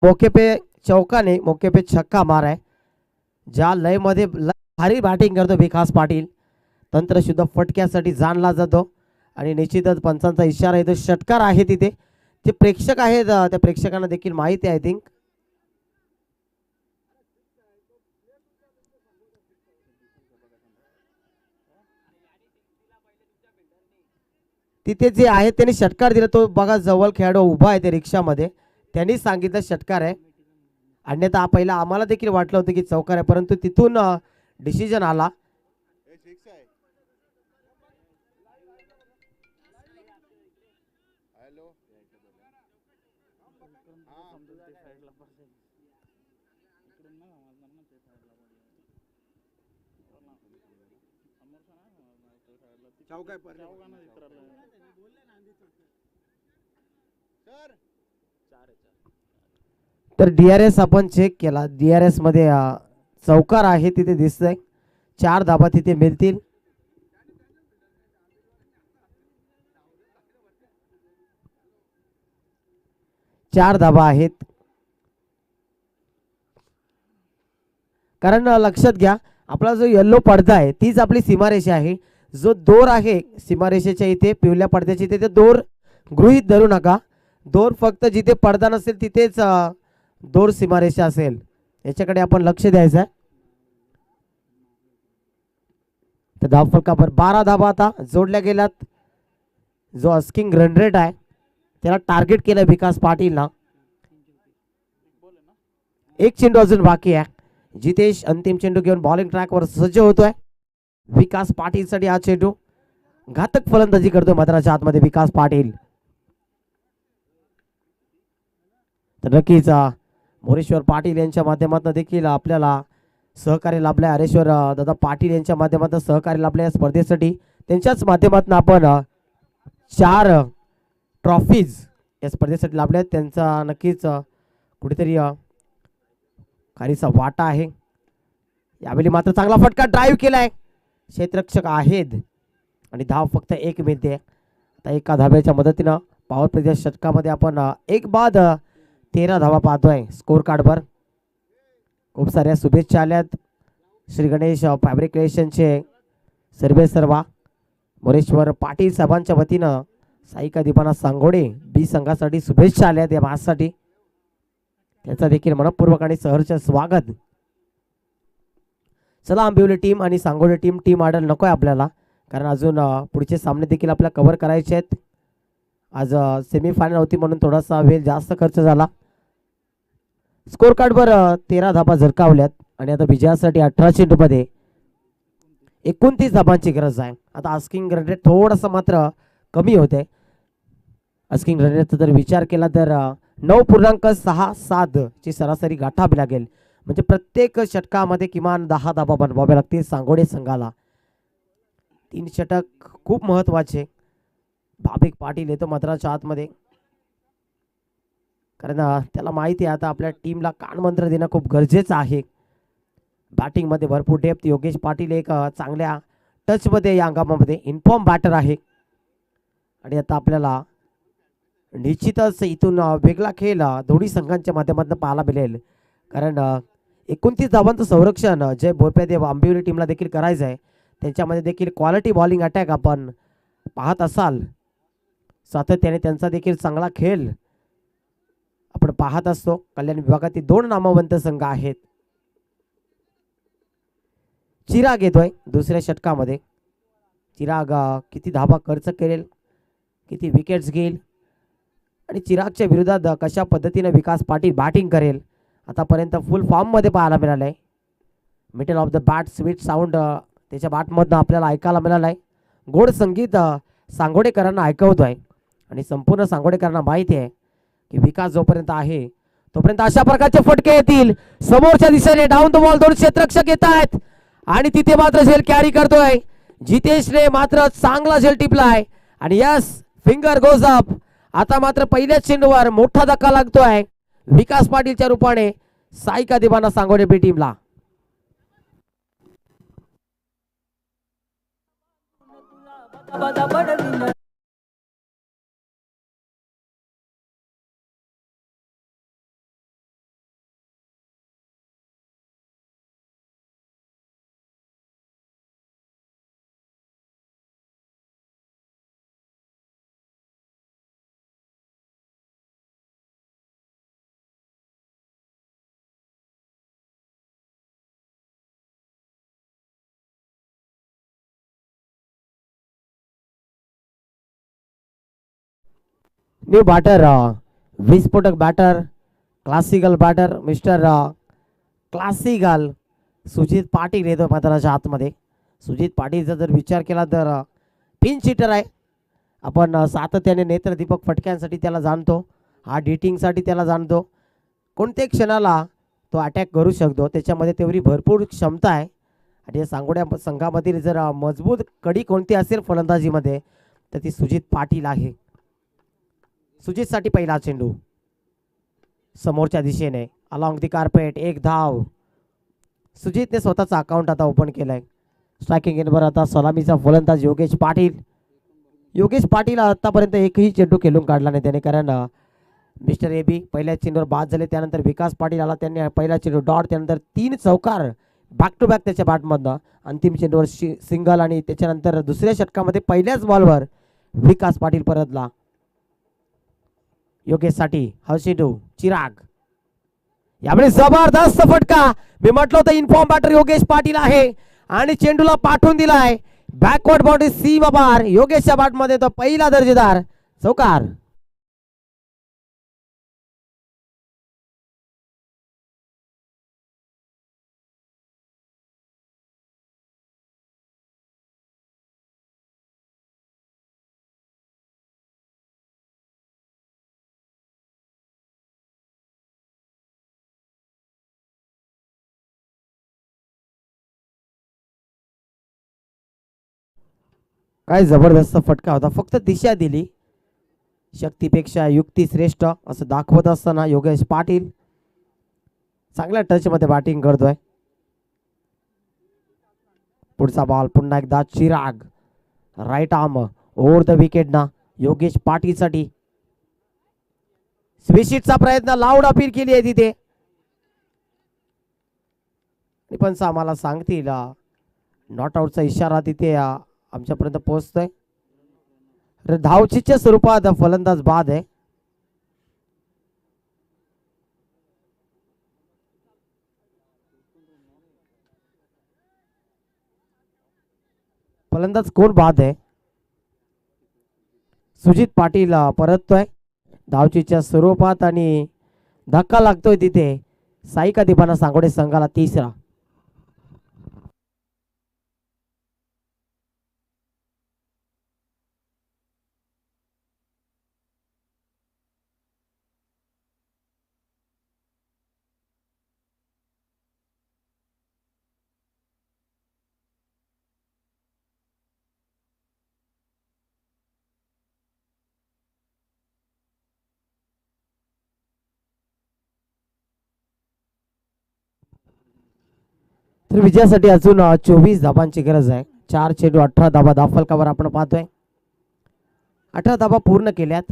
मौके पे चौकाने मौके पे छक्का मारा है. ज्या लय मध्ये भारी बॅटिंग करतो विकास पाटील, तंत्रशुद्ध फटक्यासाठी जाणला जातो आणि निश्चितच पंचांचा इशारा येतो. षटकार आहे तिथे, जे प्रेक्षक आहेत त्या प्रेक्षकांना देखील माहिती आहे. आय थिंक तिथे जे आहे त्यांनी षटकार दिला. तो बघा जवळ खेळाडू उभा आहे त्या रिक्षामध्ये, त्यांनी सांगितलं षटकार आहे. अन्यथा पहिला आम्हाला देखील वाटलं होतं की चौकार आहे, परंतु तिथून डिसिजन आला. तर DRS आपण चेक केला, DRS मध्ये चौकार आहे तिथे दिसतंय. 4 धाबा तिथे मिळतील. चार धाबा आहेत. कारण लक्षात घ्या, आपला जो येल्लो पडदा आहे तीच आपली सीमारेषा आहे. जो दोर आहे सीमारेषेच्या इथे पिवळ्या पडद्याच्या इथे, ते दोर गृहीत धरू नका. दोर फक्त जिथे पडदा नसेल तिथेच दोर सीमारेषा असेल, याच्याकडे आपण लक्ष द्यायचं आहे. तर धावफलकावर 12 धाबा आता जोडल्या गेल्यात. जो अस्किंग रन रेट आहे त्याला टार्गेट केलं विकास पाटीलला. एक चेंडू अजून बाकी आहे. जितेश अंतिम चेंडू घेऊन बॉलिंग ट्रॅकवर सज्ज होतोय. विकास पाटील साठी हा चेंडू, घातक फलंदाजी करतोय मैदानाच्या आतमध्ये विकास पाटील. तर नक्कीच मोरेश्वर पाटील यांच्या माध्यमातून देखील आपल्याला सहकार्य लाभलंय. हरेश्वर दादा पाटील यांच्या माध्यमातून सहकार्य लाभलंय या स्पर्धेसाठी. त्यांच्याच माध्यमातून आपण 4 ट्रॉफीज या स्पर्धेसाठी लाभल्या. त्यांचा नक्कीच कुठेतरी काहीसा वाटा आहे. यावेळी मात्र चांगला फटका ड्राईव्ह केलाय, क्षेत्ररक्षक आहेत आणि धाव फक्त 1 मिळते. आता एका धाब्याच्या मदतीनं पॉवर प्लेच्या षटकामध्ये आपण 1 बाद 13 धावा पाहतोय स्कोर कार्डवर. खूप साऱ्या शुभेच्छा आल्यात. श्री गणेश फॅब्रिकेशनचे सर्वे सर्वा मोरेश्वर पाटील साहेबांच्या वतीनं साईका दीपाना सांगोडे बी संघासाठी शुभेच्छा आल्यात या मॅचसाठी. त्याचा देखील मनपूर्वक आणि सहर्ष स्वागत. चला आंबिवली टीम आणि सांगोडे टीम ऑर्डर नकोय आपल्याला, कारण अजून पुढचे सामने देखील आपल्याला कव्हर करायचे आहेत. आज सेमीफायनल होती म्हणून थोडासा वेळ जास्त खर्च झाला. स्कोर कार्डवर 13 धाबा झळकावल्यात आणि आता विजयासाठी 18 चेंडूमध्ये 29 धाबांची गरज आहे. आता आस्किंग रन रेट थोडासा मात्र कमी होते. आस्किंग रन रेटचा जर विचार केला तर 9.67 ची सरासरी गाठावी लागेल. म्हणजे प्रत्येक षटकामध्ये किमान 10 धाबा बनवाव्या लागतील सांगोडे संघाला. 3 षटक खूप महत्वाचे. भाविक पाटील येतो मैदानाच्या आतमध्ये, कारण त्याला माहिती आहे आता आपल्या टीमला कानमंत्र देणं खूप गरजेचं आहे. बॅटिंगमध्ये भरपूर डेप्थ. योगेश पाटील एक चांगल्या टचमध्ये या अंगामध्ये इन्फॉर्म बॅटर आहे. आणि आता आपल्याला निश्चितच इथून वेगळा खेळ दोन्ही संघांच्या माध्यमातून पाहायला मिळेल, कारण 29 धावांचं संरक्षण जय बोरपेदेव आंबिवली टीमला देखील करायचं आहे. त्यांच्यामध्ये देखील क्वालिटी बॉलिंग अटॅक आपण पाहत असाल. सातत्याने त्यांचा देखील चांगला खेळ आपण पाहत असतो. कल्याण विभागातील 2 नामवंत संघ आहेत. चिराग येतोय दुसऱ्या षटकामध्ये. चिराग किती धाबा खर्च करेल, किती विकेट्स घेईल आणि चिरागच्या विरोधात कशा पद्धतीने विकास पाटील बॅटिंग करेल आतापर्यंत फुल फॉर्म मध्ये पाहायला मिळालंय. Middle of the bat sweet sound त्याच्या बॅटमधनं आपल्याला ऐकायला मिळालंय. गोड संगीत सांगोडेकरांना ऐकवतोय आणि संपूर्ण सांगोडेकरांना माहिती आहे की विकास जोपर्यंत आहे तोपर्यंत अशा प्रकारचे फटके येतील. समोरच्या दिशेने डाऊन द बॉल 2 क्षेत्ररक्षक येत आहेत आणि तिथे मात्र झेल कॅरी करतोय जितेशने. मात्र चांगला झेल टिपलाय आणि यस फिंगर गोज अप. आता मात्र पहिल्याच चेंडूवर मोठा धक्का लागतोय विकास पाटीलच्या रूपाने साईका दिवाना सांगोडे बी टीमला. न्यू बॅटर विस्फोटक batter classical batter mister classical Sujit Patil येतो मैदानाच्या आतमध्ये. सुजित पाटीलचा जर विचार केला तर पिंच हिटर आहे. आपण सातत्याने नेत्रदीपक फटक्यांसाठी त्याला जाणतो, हार्ड हिटिंगसाठी त्याला जाणतो. कोणत्याही क्षणाला तो अटॅक करू शकतो, त्याच्यामध्ये तेवढी भरपूर क्षमता आहे. आणि या सांगोड्या संघामधील जर मजबूत कडी कोणती असेल फलंदाजीमध्ये तर ती सुजित पाटील आहे. सुजितसाठी पहिला चेंडू समोरच्या दिशेने अलॉंग दी कार्पेट, एक धाव. सुजितने स्वतःचा अकाउंट आता ओपन केलाय. स्ट्रायकिंग एंडवर आता सलामीचा फलंदाज योगेश पाटील. योगेश पाटील आतापर्यंत एकही चेंडू खेळून काढला नाही त्याने, कारण मिस्टर एबी पहिल्या चेंडूवर बाद झाले. त्यानंतर विकास पाटील आला, त्यांनी पहिला चेंडू डॉट, त्यानंतर 3 चौकार बॅक टू बॅक त्याच्या बॅटमधनं. अंतिम चेंडूवर सिंगल आणि त्याच्यानंतर दुसऱ्या षटकामध्ये पहिल्याच बॉलवर विकास पाटील परतला. योगेशसाठी हा चेंडू चिराग. यावेळी जबरदस्त फटका. मी म्हटलं होतं इन्फॉर्म बॅटर योगेश पाटील आहे आणि चेंडूला पाठवून दिलाय बॅकवर्ड बाउंड्री सीमा पार. योगेशच्या बॅटमध्ये तो पहिला दर्जेदार चौकार. काय जबरदस्त फटका होता, फक्त दिशा दिली. शक्तीपेक्षा युक्ती श्रेष्ठ असं दाखवत असताना योगेश पाटील चांगल्या टच मध्ये बॅटिंग करतोय. पुढचा बॉल पुन्हा एकदा Chirag, right arm over the wicket ना योगेश पाटील साठी. स्विशिटचा प्रयत्न, लाऊड अपील केली आहे तिथे, पण आम्हाला सांगतील नॉट आउटचा इशारा तिथे आमच्यापर्यंत पोहोचतोय. धावचीच्या स्वरूपात फलंदाज बाद आहे. फलंदाज कोण बाद आहे? सुजित पाटील परततोय धावचीच्या स्वरूपात आणि धक्का लागतोय तिथे. साईका दिपाना सांगोडे संघाला तिसरा. तर विजयासाठी अजून 24 धाबांची गरज आहे. 4 चेंडू 18 धाबा धावफलकावर आपण पाहतोय. 18 धाबा पूर्ण केल्यात,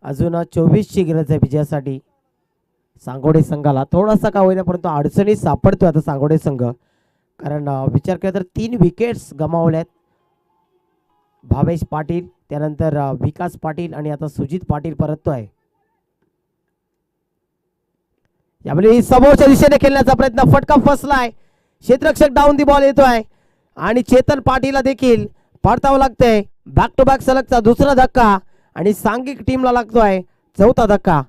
अजून 24 ची गरज आहे विजयासाठी. सांगोडे संघाला थोडासा का होईना परंतु अडचणीत सापडतोय आता सांगोडे संघ, कारण विचार केला तर 3 विकेट्स गमावल्यात. भावेश पाटील, त्यानंतर विकास पाटील आणि आता सुजित पाटील परततोय. यावेळी समोरच्या दिशेने खेळण्याचा प्रयत्न, फटका फसलाय. क्षेत्ररक्षक डाऊन दी बॉल येतोय आणि चेतन पाटीलला देखील परतावं लागतंय. बॅक टू बॅक सलगचा दुसरा धक्का आणि सांघिक टीमला लागतोय चौथा धक्का.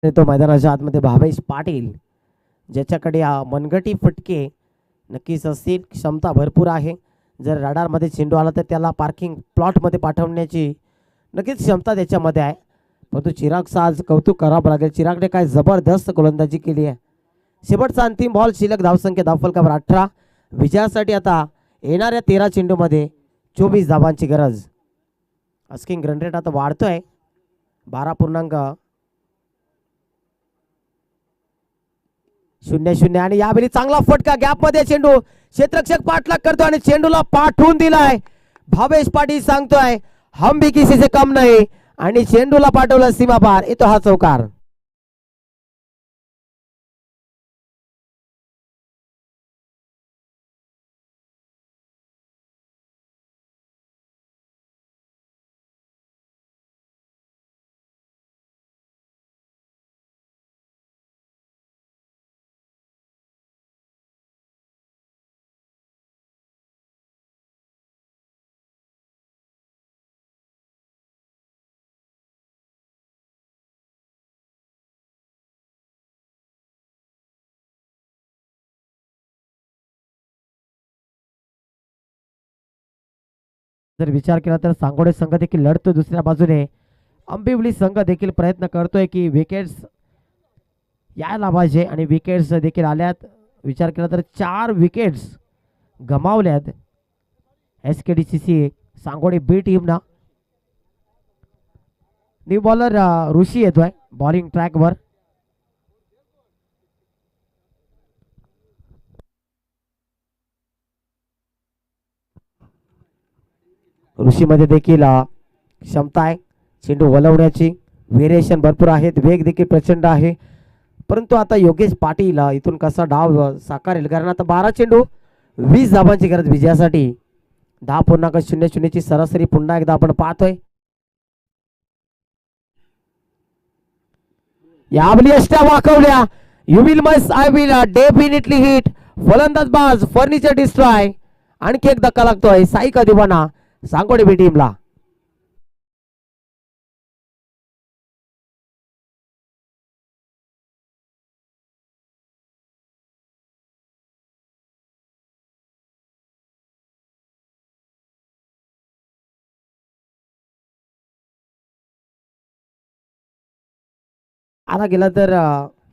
तो मैदानाच्या आतमध्ये भावेश पाटील, ज्याच्याकडे मनगटी फटके नक्कीच असतील, क्षमता भरपूर आहे. जर रडारमध्ये चेंडू आला तर त्याला पार्किंग प्लॉटमध्ये पाठवण्याची नक्कीच क्षमता त्याच्यामध्ये आहे. परंतु चिरागचं आज कौतुक करावं लागेल. चिरागने काय जबरदस्त गोलंदाजी केली आहे. शेवटचा अंतिम बॉल, शिल्लक धावसंख्या धावफलकावर 18. विजयासाठी आता येणाऱ्या 13 चेंडूमध्ये 24 धावांची गरज. अस्किंग रन रेट आता वाढतोय 12.00 आणि यावेळी चांगला फटका, गॅप मध्ये चेंडू, क्षेत्ररक्षक पाठलाग करतो आणि चेंडूला पाठवून दिलाय. भावेश पाटील सांगतोय हम भी किसी से कम नहीं आणि चेंडूला पाठवलं सीमा पार, येतो हा चौकार. जर विचार केला तर सांगोडे संघ देखील लढतो दुसऱ्या बाजूने. आंबिवली संघ देखील प्रयत्न करतोय की विकेट्स यायला पाहिजे आणि विकेट्स देखील आल्यात. विचार केला तर 4 विकेट्स गमावल्यात SKDCC सांगोडे बी टीमना. न्यू बॉलर ऋषी येतोय बॉलिंग ट्रॅकवर. ऋषीमध्ये देखील क्षमता आहे चेंडू वलवण्याची, व्हेरिएशन भरपूर आहेत, वेग देखील प्रचंड आहे. परंतु आता योगेश पाटील इथून कसा डाव साकारेल, कारण आता 12 चेंडू 20 धावांची गरज विजयासाठी. 10.00 ची सरासरी पुन्हा एकदा आपण पाहतोय. यावली अष्टा वाकवल्या. You will must I will definitely hit. फलंदाज बाज फर्निचर डिस्ट्रॉय. आणखी एक धक्का लागतोय साई कदिबाना सांगोडे बी टीमला. आता गेला तर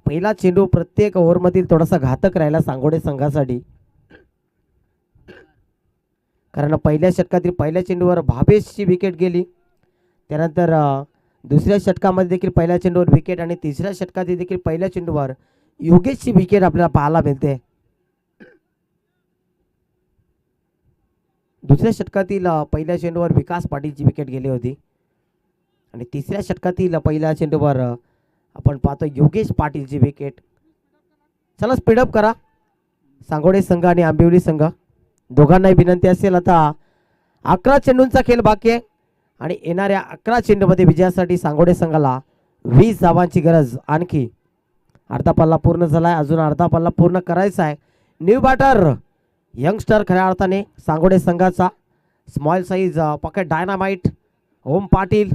पहिला चेंडू प्रत्येक ओव्हरमधील थोडासा घातक राहिला सांगोडे संघासाठी, कारण पहिल्या षटकातील पहिल्या चेंडूवर भावेशची विकेट गेली. त्यानंतर दुसऱ्या षटकामध्ये देखील पहिल्या चेंडूवर विकेट आणि तिसऱ्या षटकातील देखील पहिल्या चेंडूवर योगेशची विकेट आपल्याला पाहायला मिळते. दुसऱ्या षटकातील पहिल्या चेंडूवर विकास पाटीलची विकेट गेली होती आणि तिसऱ्या षटकातील पहिल्या चेंडूवर आपण पाहतो योगेश पाटीलची विकेट. चला स्पीडअप करा सांगोडे संघ आणि आंबिवली संघ दोघांनाही विनंती असेल. आता 11 चेंडूंचा खेळ बाकी आहे आणि येणाऱ्या 11 चेंडूमध्ये विजयासाठी सांगोडे संघाला 20 धावांची गरज. आणखी अर्धा पल्ला पूर्ण झालाय, अजून अर्धा पल्ला पूर्ण करायचा आहे. न्यू बॅटर यंगस्टर खऱ्या अर्थाने सांगोडे संघाचा, स्मॉल साईज पॉकेट डायनामाइट ओम पाटील.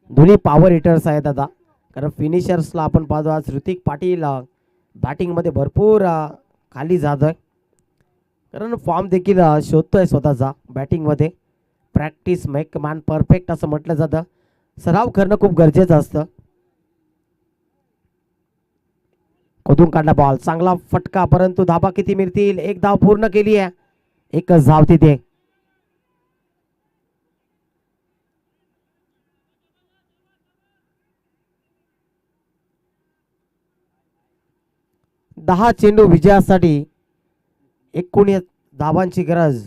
दोन्ही पॉवर हिटर्स आहेत आता, कारण फिनिशर्सला आपण पाहतो आज ऋतिक पाटील बॅटिंगमध्ये भरपूर खाली जातोय, कारण फॉर्म देखील शोधतोय स्वतःचा बॅटिंगमध्ये. प्रॅक्टिस मेक मॅन परफेक्ट असं म्हटलं जातं. सराव करणं खूप गरजेचं असतं. खोदून काढला बॉल, चांगला फटका, परंतु धाबा किती मिळतील? 1 धाव पूर्ण केली आहे, 1च धाव तिथे. दहा चेंडू विजयासाठी 19 धावांची गरज.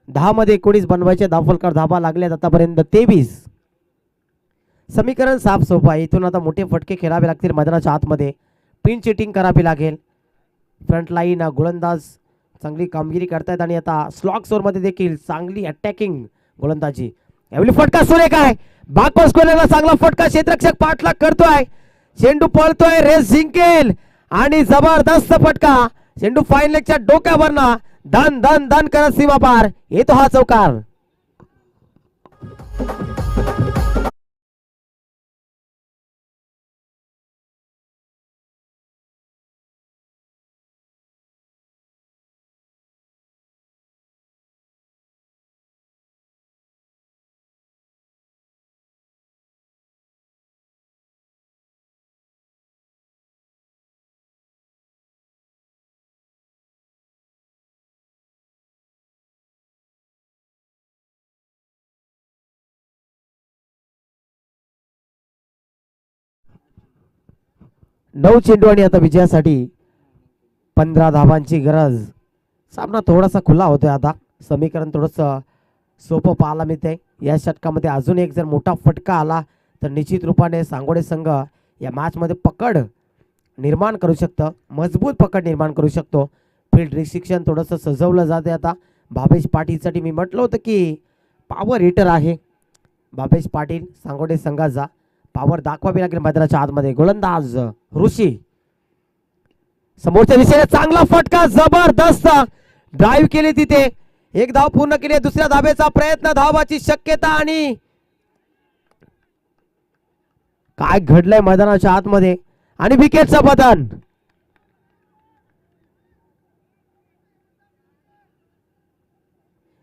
10 मध्ये 19 बनवायचे धावफलकार धाबा लागल्यात आतापर्यंत 23. समीकरण साफ सोपं आहे. इथून आता मोठे फटके खेळावे लागतील मैदानाच्या आतमध्ये, पिन चिटिंग करावी लागेल. फ्रंट लाईन गोलंदाज चांगली कामगिरी करतायत आणि आता स्लॉग मध्ये देखील चांगली अटॅकिंग गोलंदाजी. यावेळी फटका सुरेख आहे, बॅकवर्ड स्क्वेअरला चांगला फटका, क्षेत्ररक्षक पाठलाग करतोय, चेंडू पळतोय, रेस जिंकेल आणि जबरदस्त फटका. चेंडू फाईन लेगच्या डोक्यावरना धन धन धन करत सीमा पार, येतो हा चौकार. नऊ चेंडू आणि आता विजयासाठी 15 धावांची गरज. सामना थोडासा खुला होतोय आता. समीकरण थोडंसं सोपं पाहायला मिळतंय. या षटकामध्ये अजून एक जर मोठा फटका आला तर निश्चित रूपाने सांगोडे संघ या मॅचमध्ये पकड निर्माण करू शकतं, मजबूत पकड निर्माण करू शकतो. फील्ड रिस्ट्रिक्शन थोडंसं सजवलं जाते आता. भावेश पाटीलसाठी मी म्हटलं होतं की पॉवर हिटर आहे. भावेश पाटील सांगोडे संघाचा पॉवर दाखवावी लागेल मैदानाच्या आतमध्ये. गोलंदाज ऋषी समोरच्या दिशेने चांगला फटका, जबरदस्त ड्राईव्ह केली तिथे. एक धाव पूर्ण केली. दुसऱ्या धावेचा प्रयत्न, धावाची शक्यता आणि काय घडलंय मैदानाच्या आतमध्ये आणि विकेटचं पतन.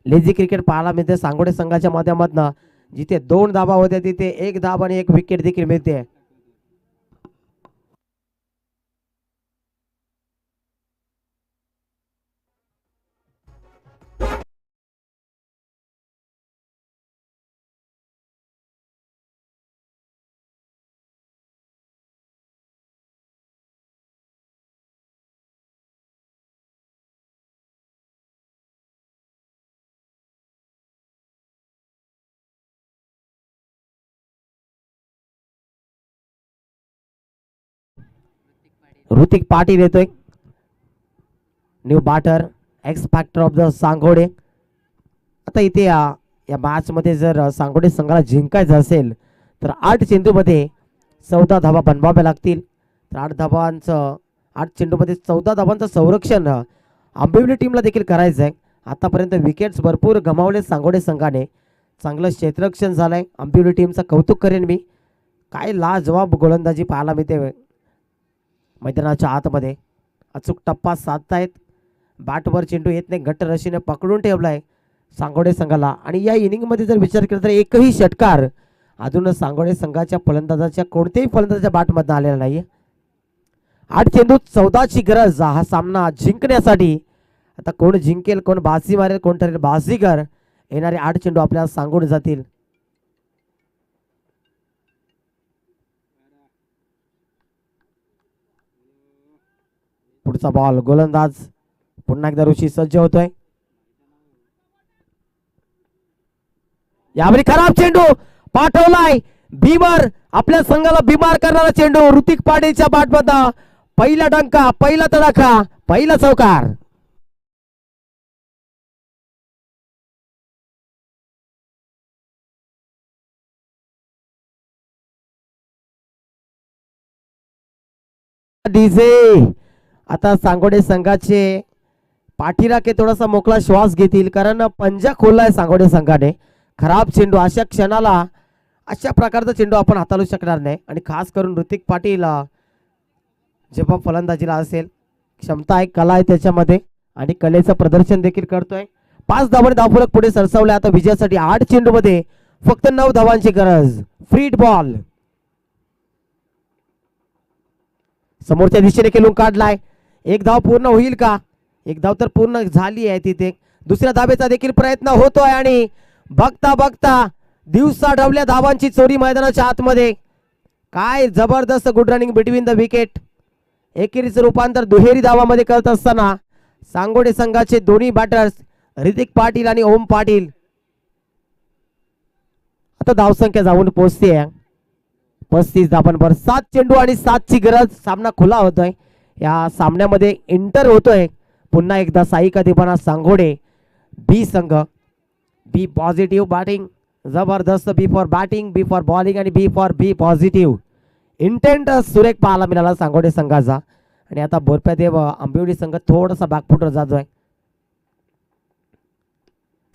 लेझी क्रिकेट पाहायला मिळते सांगोडे संघाच्या माध्यमातून. जिथे 2 धाबा होत्या तिथे 1 धाब आणि 1 विकेट देखील मिळते. ऋतिक पाटील येतोय, new batter, X factor of the सांगोडे. आता इथे या मॅच मध्ये जर सांगोडे संघाला जिंकायचं असेल तर 8 चेंडूमध्ये 14 धावा बनवाव्या लागतील. तर 8 चेंडूमध्ये 14 धावांचं संरक्षण आंबिवली टीमला देखील करायचं आहे. आतापर्यंत विकेट्स भरपूर गमावले सांगोडे संघाने. चांगलं क्षेत्ररक्षण झालंय. आंबिवली टीमचं कौतुक करेन मी. काय लाजवाब गोलंदाजी पाहायला मिळते मैदानाच्या आतमध्ये. अचूक टप्पा साधतायत. बॅटवर चेंडू येत नाही, घट्ट रशीने पकडून ठेवलाय सांगोडे संघाला. आणि या इनिंगमध्ये जर विचार केला तर एकही षटकार अजून सांगोडे संघाच्या फलंदाजाच्या कोणत्याही फलंदाजाच्या बॅटमधून आलेला नाही. 8 चेंडू 14ची गरज हा सामना जिंकण्यासाठी. आता कोण जिंकेल, कोण बाजी मारेल, कोण ठरेल बाजीगर. येणारे 8 चेंडू आपल्याला सांगून जातील. पुढचा बॉल, गोलंदाज पुन्हा एकदा ऋषी सज्ज होतोय. यावेळी खराब चेंडू पाठवलाय. बीमार, आपल्या संघाला बीमार करणारा चेंडू ऋतिक पाटीलच्या बॅटमधून. पहिला डंका, पहिला तडाखा, पहिला चौकार. डीजे आता सांगोडे संघाचे पाठीराखे थोडासा मोकळा श्वास घेतील, कारण पंजा खोललाय सांगोडे संघाने. खराब चेंडू, अशा क्षणाला अशा प्रकारचा चेंडू आपण हाताळू शकणार नाही. आणि खास करून ऋतिक पाटील जेव्हा फलंदाजीला असेल, क्षमता आहे, कला आहे त्याच्यामध्ये आणि कलेचं प्रदर्शन देखील करतोय. 5 धावांनी धावफलक पुढे सरसावले. आता विजयासाठी 8 चेंडूमध्ये फक्त 9 धावांची गरज. फ्रीड बॉल समोरच्या दिशेने खेळून काढलाय. 1 धाव पूर्ण होईल का? 1 धाव तर पूर्ण झाली आहे तिथे. दुसऱ्या धावेचा देखील प्रयत्न होतोय आणि बघता बघता दिवसा ढवल्या धावांची चोरी मैदानाच्या आतमध्ये. काय जबरदस्त good running between the wicket. एकेरीचं रूपांतर दुहेरी धावामध्ये करत असताना सांगोडे संघाचे दोन्ही बॅटर्स ऋतिक पाटील आणि ओम पाटील. आता धावसंख्या जाऊन पोहोचते 35 धावांवर. 7 चेंडू आणि 7ची गरज. सामना खुला होतोय. या सामन्यामध्ये इंटर होतोय पुन्हा एकदा साईका दिबाना सांगोडे. बी संघ, बी पॉझिटिव्ह बॅटिंग, जबरदस्त. B for batting, B for bowling आणि B for be positive. Intent सुरेख पाहायला मिळाला सांगोडे संघाचा. आणि आता बोरप्यादेव आंबिवली संघ थोडासा बॅकफुटवर जातोय.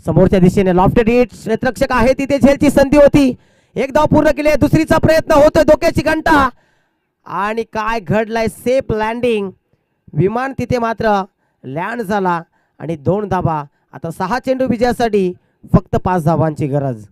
समोरच्या दिशेने लॉफ्टेड हिट, क्षेत्ररक्षक आहे तिथे, झेलची संधी होती. 1 धाव पूर्ण केली. दुसरीचा प्रयत्न होतोय, धोक्याची घंटा. आणि काय घडलाय, सेफ लँडिंग. विमान तिथे मात्र लँड झाला आणि 2 धावा. आता 6 चेंडू विजयासाठी फक्त 5 धावांची गरज.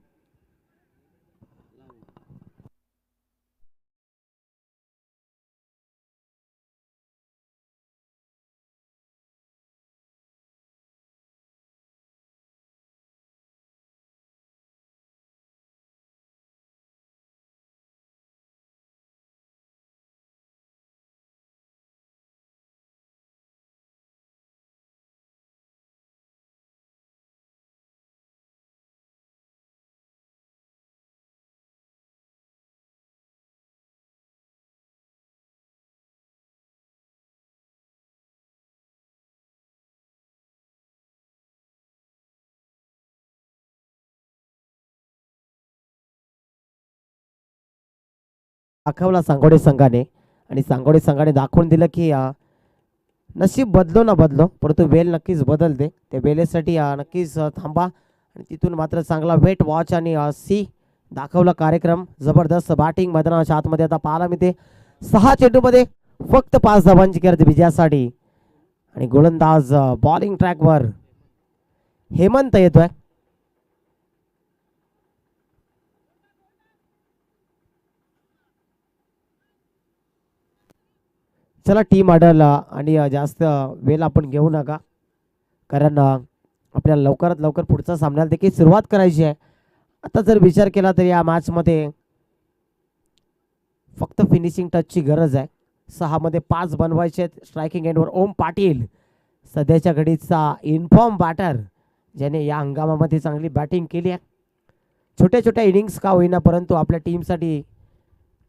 दाखवला सांगोडे संघाने आणि सांगोडे संघाने दाखवून दिलं की नशीब बदलो ना बदलो परंतु वेळ नक्कीच बदलते. त्या वेळेसाठी नक्कीच थांबा आणि तिथून मात्र चांगला वेट वॉच आणि सी दाखवला कार्यक्रम. जबरदस्त बॅटिंग मैदानाच्या आतमध्ये आता पाहायला मिळते. 6 चेंडूमध्ये फक्त 5 धावांची गरज विजयासाठी आणि गोलंदाज बॉलिंग ट्रॅकवर हेमंत येतोय. चला टीम ऑर्डर आणि जास्त वेळ आपण घेऊ नका कारण आपल्याला लवकरात लवकर पुढचा सामन्याला देखील सुरुवात करायची आहे. आता जर विचार केला तर या मॅचमध्ये फक्त फिनिशिंग टचची गरज आहे. 6 मध्ये 5 बनवायचे आहेत. स्ट्रायकिंग एंडवर ओम पाटील सध्याच्या घडीचा इन्फॉर्म बॅटर ज्याने या हंगामामध्ये चांगली बॅटिंग केली आहे. छोट्या छोट्या इनिंग्स का होईना परंतु आपल्या टीमसाठी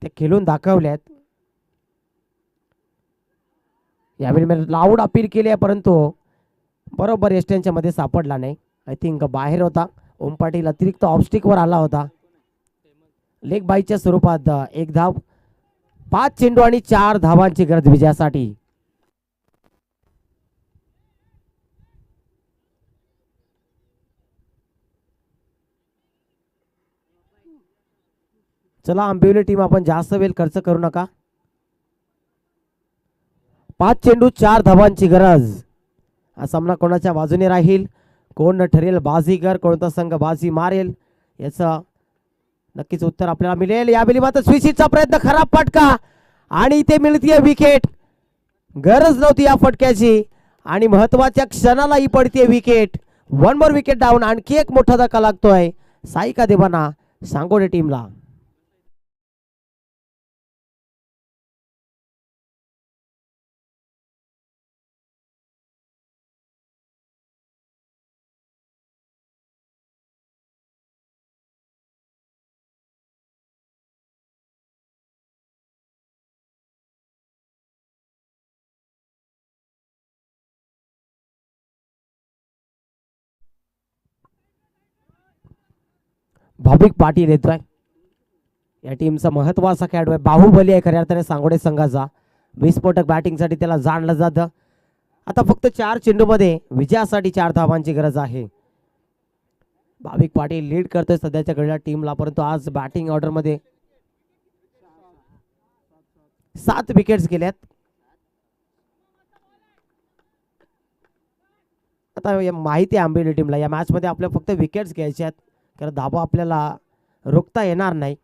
ते खेळून दाखवले आहेत. यावेळी मी लाऊड अपील केली आहे परंतु बरोबर एस्टनच्या मध्ये सापडला नाही. आय थिंक बाहेर होता. ओम पाटील अतिरिक्त ऑफस्टिकवर आला होता. लेग बाईच्या स्वरूपात 1 धाव. 5 चेंडू आणि 4 धावांची गरज विजयासाठी. चला आंबिवली टीम आपण जास्त वेळ खर्च करू नका. 5 चेंडू 4 धावांची गरज. हा सामना कोणाच्या बाजूने राहील, कोण ठरेल बाजीगर, कोणता संघ बाजी मारेल याचं नक्कीच उत्तर आपल्याला मिळेल. यावेळी मात्र स्विचिटचा प्रयत्न, खराब फटका आणि इथे मिळतीये विकेट. गरज नव्हती या फटक्याची आणि महत्वाच्या क्षणाला ही पडतीये विकेट. 1 more wicket down. आणखी एक मोठा धक्का लागतोय साईका देवाना सांगोडे टीमला. भाविक पाटील येतोय. या टीमचा महत्वाचा खेळाडू आहे. बाहुबली आहे खऱ्या अर्थाने सांगोडे संघाचा. विस्फोटक बॅटिंगसाठी त्याला जाणलं जातं. आता फक्त 4 चेंडूमध्ये विजयासाठी 4 धावांची गरज आहे. भाविक पाटील लीड करतोय सध्याच्या घडीला टीमला परंतु आज बॅटिंग ऑर्डर मध्ये 7 विकेट्स गेल्यात. आता माहिती आहे आंबिवली टीमला या मॅच मध्ये आपल्या फक्त विकेट्स घ्यायचे आहेत कारण धाबा आपल्याला रोखता येणार नाही.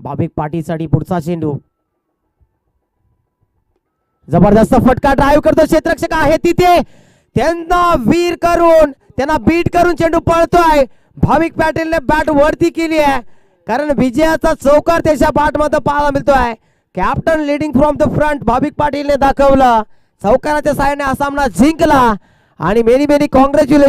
भाविक पाटीलसाठी पुढचा चेंडू. जबरदस्त फटका, ड्राईव्ह करतो क्षेत्ररक्षक आहे तिथे, त्यांना वीर करून त्यांना बीट करून चेंडू पळतोय. भाविक पाटीलने बॅट वरती केली आहे कारण विजयाचा चौकार त्याच्या बॅट मध्ये पाहायला मिळतोय. Captain leading from the front भाविक पाटीलने दाखवलं. चौकाराच्या साहाय्याने हा सामना जिंकला आणि मेनी मेनी कॉंग्रॅच्युलेशन.